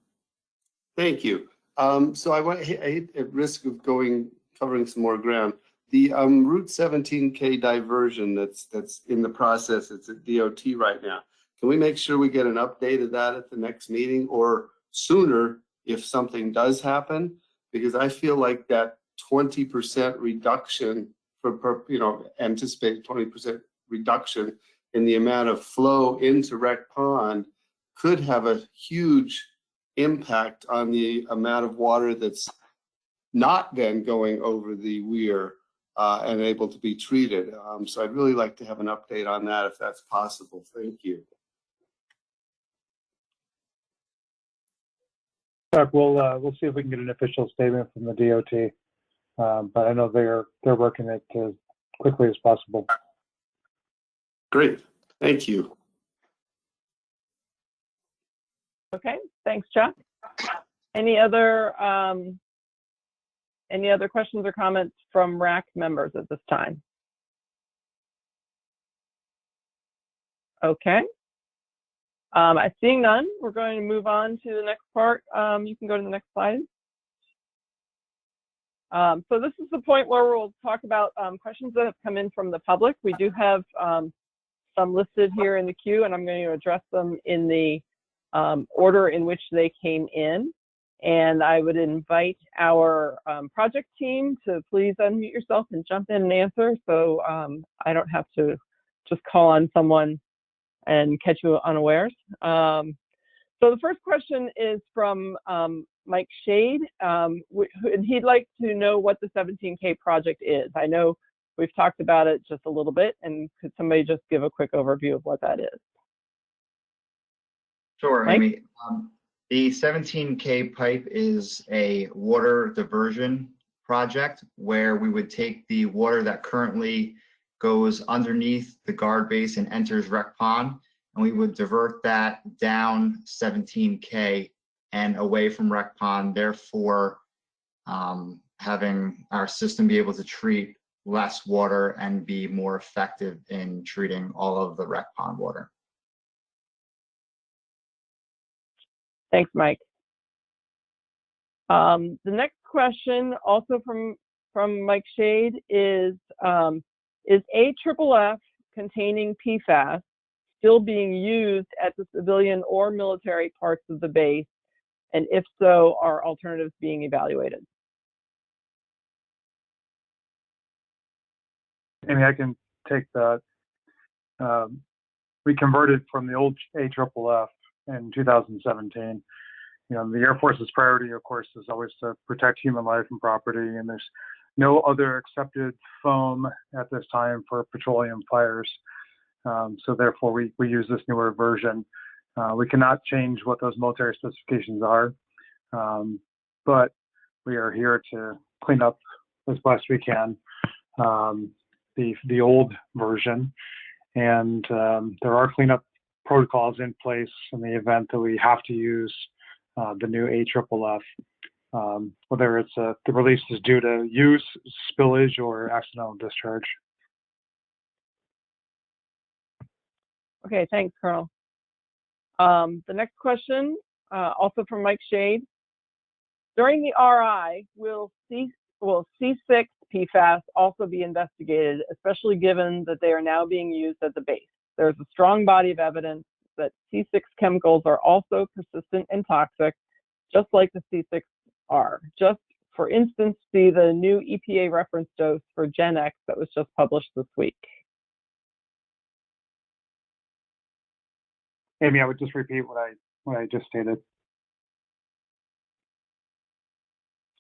Thank you. So at risk of covering some more ground, the Route 17K diversion that's in the process, it's at DOT right now. Can we make sure we get an update of that at the next meeting, or sooner if something does happen? Because I feel like that 20% reduction anticipated 20% reduction in the amount of flow into Rec Pond could have a huge impact on the amount of water that's not then going over the weir and able to be treated. So I'd really like to have an update on that if that's possible. Thank you. Chuck, we'll see if we can get an official statement from the DOT, but I know they're working it as quickly as possible. Great, thank you. Okay, thanks, Chuck. Any other questions or comments from RAC members at this time? Okay. Seeing none, we're going to move on to the next part. You can go to the next slide. So this is the point where we'll talk about questions that have come in from the public. We do have some listed here in the queue, and I'm going to address them in the order in which they came in. And I would invite our project team to please unmute yourself and jump in and answer, so I don't have to just call on someone and catch you unawares. So the first question is from Mike Shade, and he'd like to know what the 17K project is. I know we've talked about it just a little bit, and could somebody just give a quick overview of what that is? Sure, Amy. The 17K pipe is a water diversion project where we would take the water that currently goes underneath the guard base and enters Rec Pond, and we would divert that down 17K and away from Rec Pond, therefore having our system be able to treat less water and be more effective in treating all of the rec pond water. Thanks, Mike. The next question, also from Mike Shade, is AFFF containing PFAS still being used at the civilian or military parts of the base? And if so, are alternatives being evaluated? Amy, I can take that. We converted from the old AFFF in 2017. You know, the Air Force's priority, of course, is always to protect human life and property, and there's no other accepted foam at this time for petroleum fires. So therefore, we use this newer version. We cannot change what those military specifications are, but we are here to clean up as best we can the old version, and there are cleanup protocols in place in the event that we have to use the new AFFF, whether it's the release is due to use, spillage, or accidental discharge. Okay, thanks, Colonel. The next question, also from Mike Shade. During the RI, will C6 PFAS also be investigated, especially given that they are now being used at the base? There's a strong body of evidence that C6 chemicals are also persistent and toxic, just like the C6 are. Just for instance, see the new EPA reference dose for Gen X that was just published this week. Amy, I would just repeat what I just stated.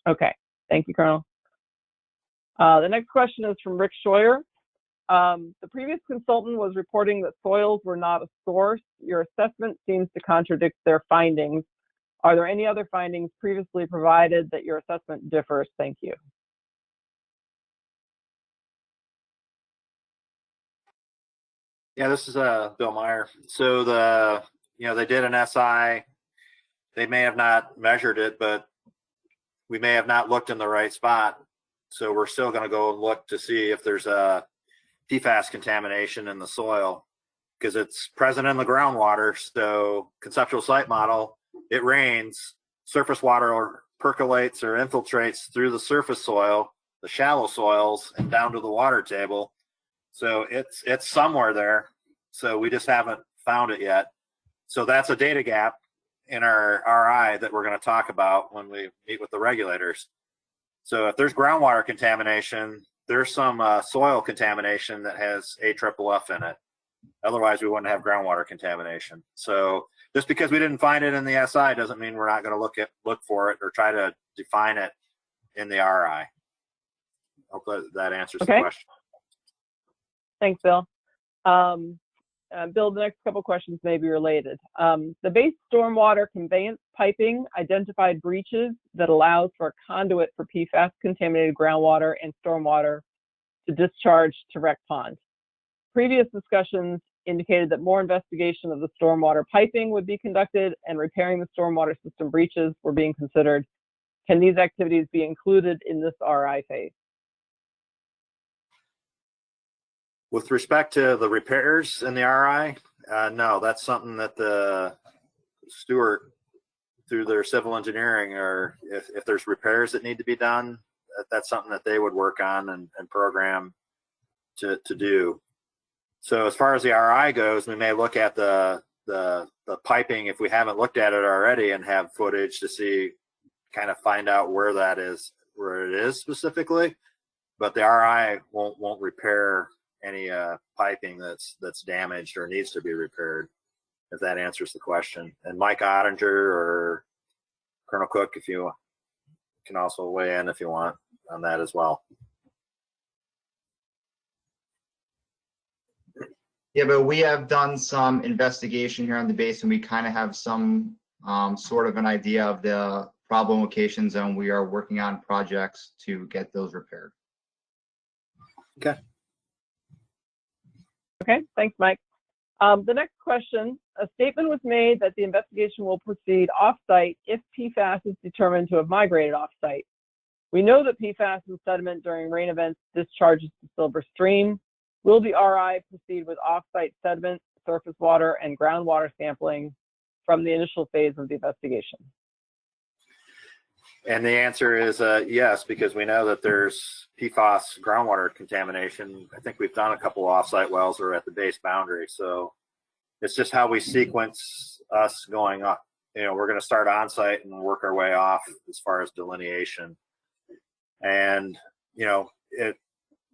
Okay, thank you, Colonel. The next question is from Rick Scheuer. The previous consultant was reporting that soils were not a source. Your assessment seems to contradict their findings. Are there any other findings previously provided that your assessment differs? Thank you. Yeah, this is Bill Meyer. So they did an SI. They may have not measured it, but we may have not looked in the right spot. So we're still going to go and look to see if there's a PFAS contamination in the soil, because it's present in the groundwater. So conceptual site model, it rains, surface water percolates or infiltrates through the surface soil, the shallow soils, and down to the water table. So it's somewhere there. So we just haven't found it yet. So that's a data gap in our RI that we're going to talk about when we meet with the regulators. So if there's groundwater contamination, there's some soil contamination that has AFFF in it. Otherwise, we wouldn't have groundwater contamination. So just because we didn't find it in the SI doesn't mean we're not going to look for it or try to define it in the RI. Hope that answers the question. Thanks, Bill. Bill, the next couple questions may be related. The base stormwater conveyance piping identified breaches that allows for a conduit for PFAS contaminated groundwater and stormwater to discharge to rec ponds. Previous discussions indicated that more investigation of the stormwater piping would be conducted and repairing the stormwater system breaches were being considered. Can these activities be included in this RI phase? With respect to the repairs in the RI, no, that's something that the Stewart, through their civil engineering, or if there's repairs that need to be done, that's something that they would work on and program to do. So as far as the RI goes, we may look at the piping if we haven't looked at it already and have footage to see, kind of find out where that is, where it is specifically. But the RI won't repair any piping that's damaged or needs to be repaired, if that answers the question. And Mike Ottinger or Colonel Cook, if you can also weigh in if you want on that as well. Yeah, but we have done some investigation here on the base, and we kind of have some sort of an idea of the problem locations, and we are working on projects to get those repaired. Okay. Okay, thanks, Mike. The next question, a statement was made that the investigation will proceed off-site if PFAS is determined to have migrated off-site. We know that PFAS and sediment during rain events discharges to Silver Stream. Will the RI proceed with off-site sediment, surface water, and groundwater sampling from the initial phase of the investigation? And the answer is yes, because we know that there's PFAS groundwater contamination. I think we've done a couple off-site wells that are at the base boundary. So it's just how we sequence us going up. You know, we're going to start on-site and work our way off as far as delineation. And, you know,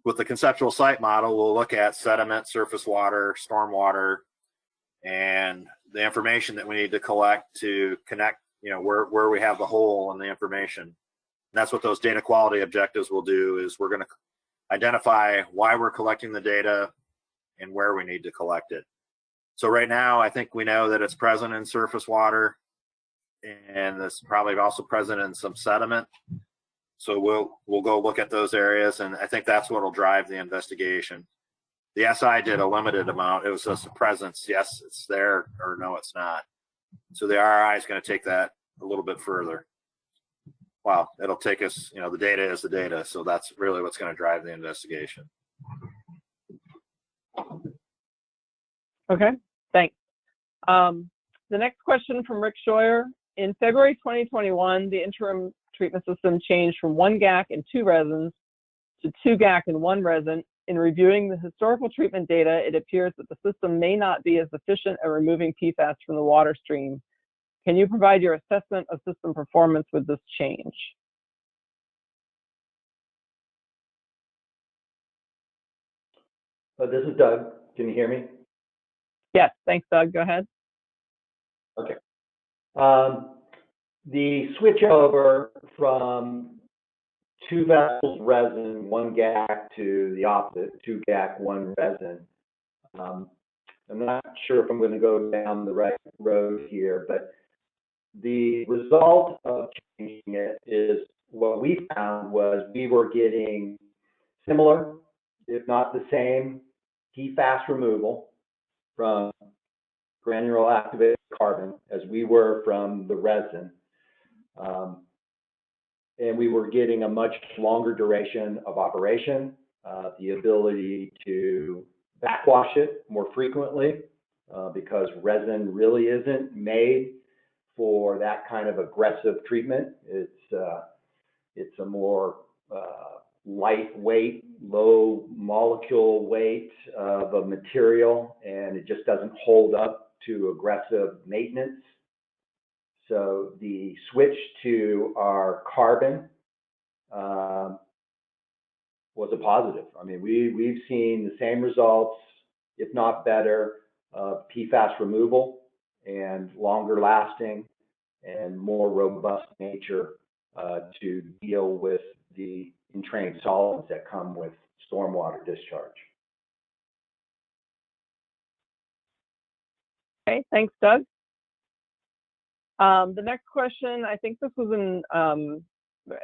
with the conceptual site model, we'll look at sediment, surface water, stormwater, and the information that we need to collect to connect, you know, where we have the hole in the information. And that's what those data quality objectives will do, is we're going to identify why we're collecting the data and where we need to collect it. So right now, I think we know that it's present in surface water, and it's probably also present in some sediment. So we'll go look at those areas, and I think that's what will drive the investigation. The SI did a limited amount. It was just a presence. Yes, it's there, or no, it's not. So the RI is going to take that a little bit further. Well, it'll take us, you know, the data is the data. So that's really what's going to drive the investigation. Okay, thanks. The next question from Rick Scheuer. In February 2021, the interim treatment system changed from 1 GAC and 2 resins to 2 GAC and 1 resin. In reviewing the historical treatment data, it appears that the system may not be as efficient at removing PFAS from the water stream. Can you provide your assessment of system performance with this change? This is Doug. Can you hear me? Yes, thanks, Doug. Go ahead. Okay. The switch over from 2 vessels resin, 1 GAC to the opposite, 2 GAC, 1 resin. I'm not sure if I'm going to go down the right road here, but the result of changing it is what we found was we were getting similar, if not the same, PFAS removal from granular activated carbon as we were from the resin. And we were getting a much longer duration of operation, the ability to backwash it more frequently, because resin really isn't made for that kind of aggressive treatment. It's a more lightweight, low molecule weight of a material, and it just doesn't hold up to aggressive maintenance. So the switch to our carbon was a positive. I mean, we've seen the same results, if not better, of PFAS removal and longer lasting and more robust nature to deal with the entrained solids that come with stormwater discharge. Okay, thanks, Doug. The next question, I think this was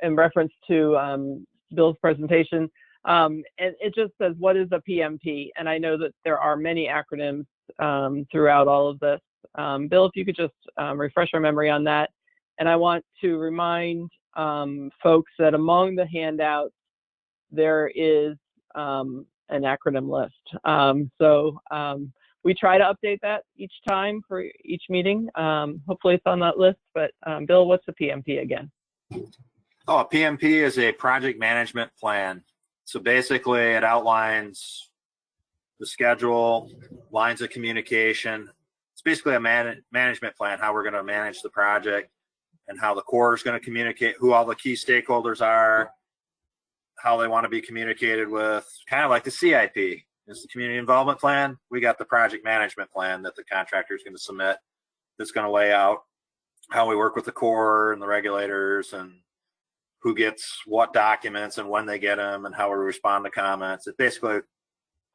in reference to Bill's presentation, and it just says, what is a PMP? And I know that there are many acronyms throughout all of this. Bill, if you could just refresh our memory on that. And I want to remind folks that among the handouts, there is an acronym list. We try to update that each time for each meeting. Hopefully it's on that list, but Bill, what's a PMP again? Oh, a PMP is a project management plan. So basically it outlines the schedule, lines of communication. It's basically a management plan, how we're going to manage the project and how the Corps is going to communicate, who all the key stakeholders are, how they want to be communicated with, kind of like the CIP. It's the community involvement plan. We got the project management plan that the contractor is going to submit that's going to lay out how we work with the Corps and the regulators and who gets what documents and when they get them and how we respond to comments. It's basically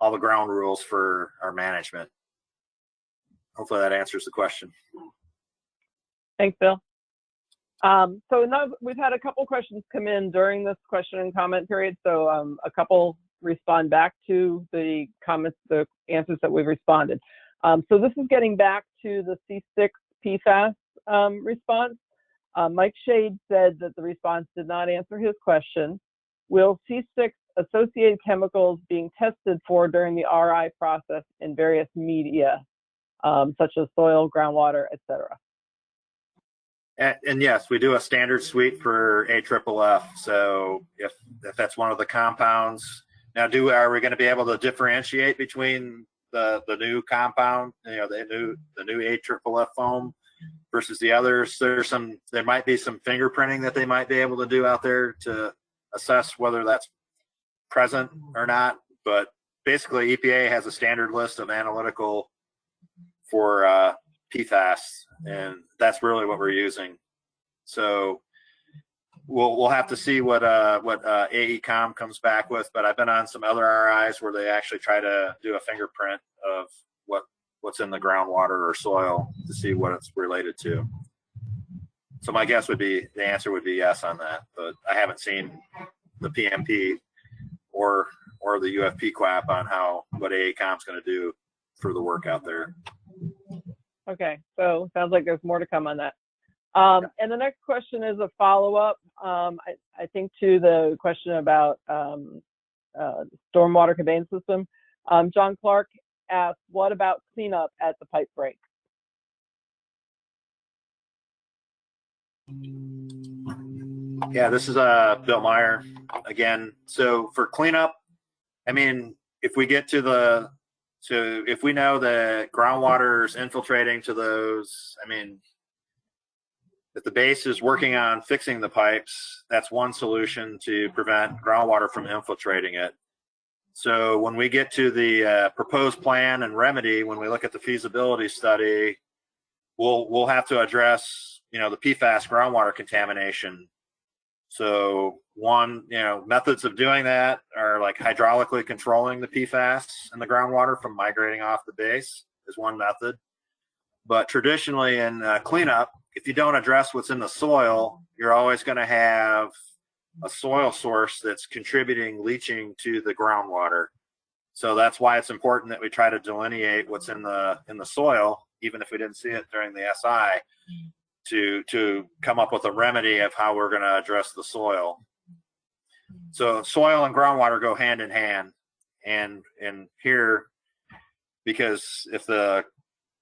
all the ground rules for our management. Hopefully that answers the question. Thanks, Bill. So now we've had a couple questions come in during this question and comment period. So a couple respond back to the comments, the answers that we've responded. So this is getting back to the C6 PFAS response. Mike Shade said that the response did not answer his question. Will C6 associated chemicals being tested for during the RI process in various media, such as soil, groundwater, etc.? And yes, we do a standard suite for AFFF. So if that's one of the compounds, now are we going to be able to differentiate between the new compound, the new AFFF foam versus the others? There might be some fingerprinting that they might be able to do out there to assess whether that's present or not. But basically, EPA has a standard list of analytical for PFAS, and that's really what we're using. So we'll have to see what AECOM comes back with. But I've been on some other RIs where they actually try to do a fingerprint of what's in the groundwater or soil to see what it's related to. So my guess would be the answer would be yes on that. But I haven't seen the PMP or the UFP QAP on what AECOM is going to do for the work out there. Okay, so sounds like there's more to come on that. And the next question is a follow-up, I think, to the question about stormwater conveyance system. John Clark asked, what about cleanup at the pipe break? Yeah, this is Bill Meyer again. So for cleanup, I mean, if we get to if we know that groundwater is infiltrating to those, I mean, if the base is working on fixing the pipes, that's one solution to prevent groundwater from infiltrating it. So when we get to the proposed plan and remedy, when we look at the feasibility study, we'll have to address, the PFAS groundwater contamination. So methods of doing that are like hydraulically controlling the PFAS in the groundwater from migrating off the base is one method. But traditionally in cleanup, if you don't address what's in the soil, you're always going to have a soil source that's contributing leaching to the groundwater. So that's why it's important that we try to delineate what's in the soil, even if we didn't see it during the SI, to come up with a remedy of how we're going to address the soil. So soil and groundwater go hand in hand, and here, because if the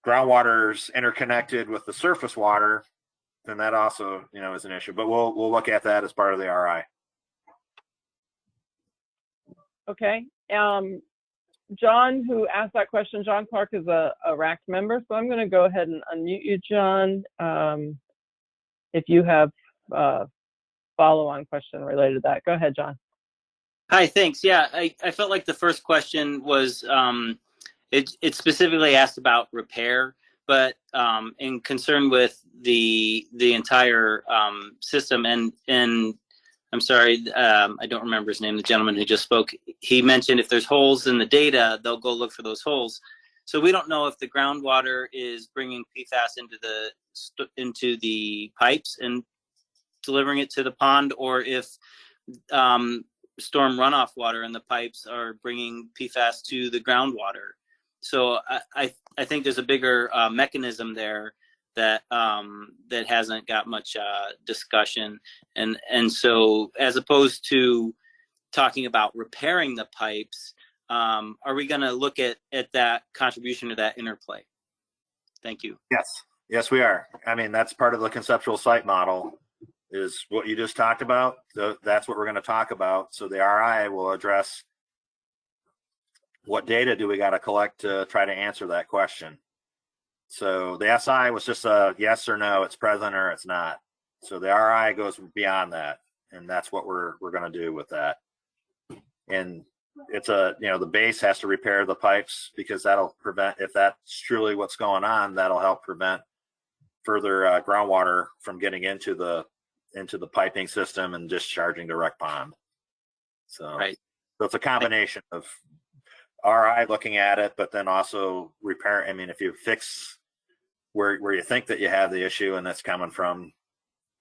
groundwater is interconnected with the surface water, then that also is an issue. But we'll look at that as part of the RI. Okay. John, who asked that question, John Clark is a RAC member, so I'm going to go ahead and unmute you, John, if you have a follow-on question related to that. Go ahead, John. Hi, thanks. Yeah, I felt like the first question was, it specifically asked about repair, but in concern with the entire system, and I'm sorry, I don't remember his name, the gentleman who just spoke. He mentioned if there's holes in the data, they'll go look for those holes. So we don't know if the groundwater is bringing PFAS into the pipes and delivering it to the pond, or if storm runoff water in the pipes are bringing PFAS to the groundwater. So I think there's a bigger mechanism there that that hasn't got much discussion, and so as opposed to talking about repairing the pipes, are we going to look at that contribution to that interplay? Thank you. Yes, we are. I mean, that's part of the conceptual site model, is what you just talked about. That's what we're going to talk about. So the RI will address what data do we got to collect to try to answer that question. So the SI was just a yes or no, it's present or it's not. So the RI goes beyond that, and that's what we're going to do with that. And it's the base has to repair the pipes, because that'll prevent, if that's truly what's going on, that'll help prevent further groundwater from getting into the piping system and discharging to rec pond. So, right. So it's a combination of RI looking at it, but then also repair. I mean, if you fix where you think that you have the issue and that's coming from,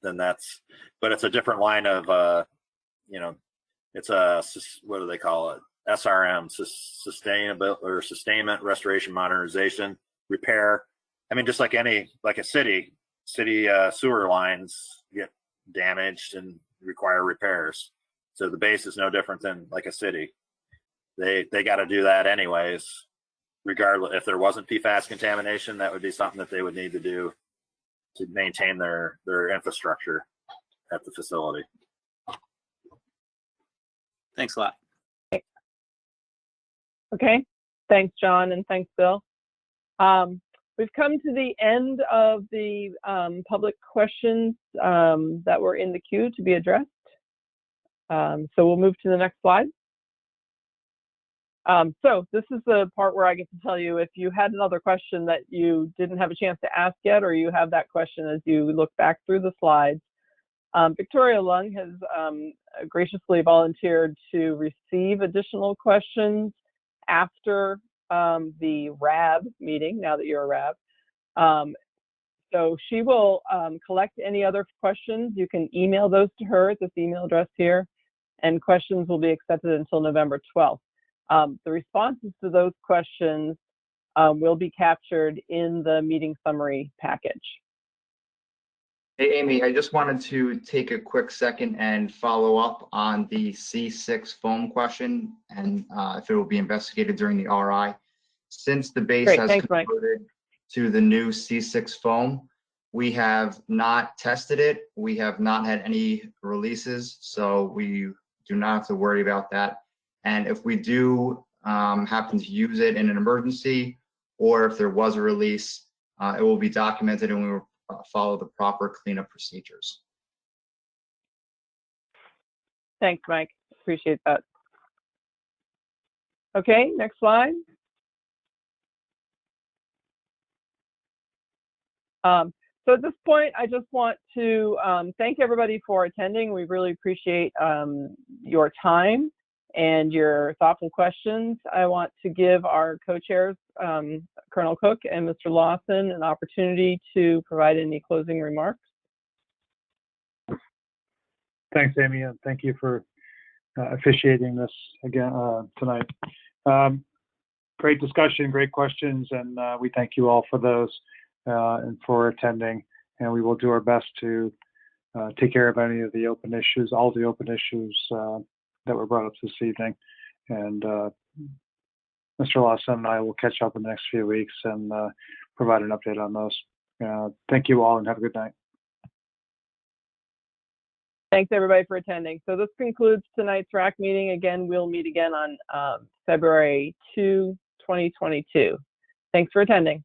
then but it's a different line of, it's a, what do they call it? SRM, sustainment, restoration, modernization, repair. I mean, just like a city sewer lines, damaged and require repairs. So the base is no different than like a city. They got to do that anyways, regardless. If there wasn't PFAS contamination, that would be something that they would need to do to maintain their infrastructure at the facility. Thanks a lot. Okay, thanks, John, and thanks, Bill. We've come to the end of the public questions that were in the queue to be addressed. So we'll move to the next slide. So this is the part where I get to tell you if you had another question that you didn't have a chance to ask yet, or you have that question as you look back through the slides. Victoria Lung has graciously volunteered to receive additional questions after the RAB meeting, now that you're a RAB. So she will collect any other questions. You can email those to her at this email address here, and questions will be accepted until November 12th. The responses to those questions will be captured in the meeting summary package. Hey, Amy, I just wanted to take a quick second and follow up on the C6 foam question and if it will be investigated during the RI. Since the base has converted to the new C6 foam, we have not tested it. We have not had any releases, so we do not have to worry about that. And if we do happen to use it in an emergency, or if there was a release, it will be documented and we will follow the proper cleanup procedures. Thanks, Mike. Appreciate that. Okay, next slide. So at this point, I just want to thank everybody for attending. We really appreciate your time and your thoughtful questions. I want to give our co-chairs, Colonel Cook and Mr. Lawson, an opportunity to provide any closing remarks. Thanks, Amy, and thank you for officiating this again tonight. Great discussion, great questions, and we thank you all for those and for attending. And we will do our best to take care of any of the open issues, all the open issues that were brought up this evening. And Mr. Lawson and I will catch up in the next few weeks and provide an update on those. Thank you all and have a good night. Thanks everybody for attending. So this concludes tonight's RAC meeting. Again, we'll meet again on February 2, 2022. Thanks for attending.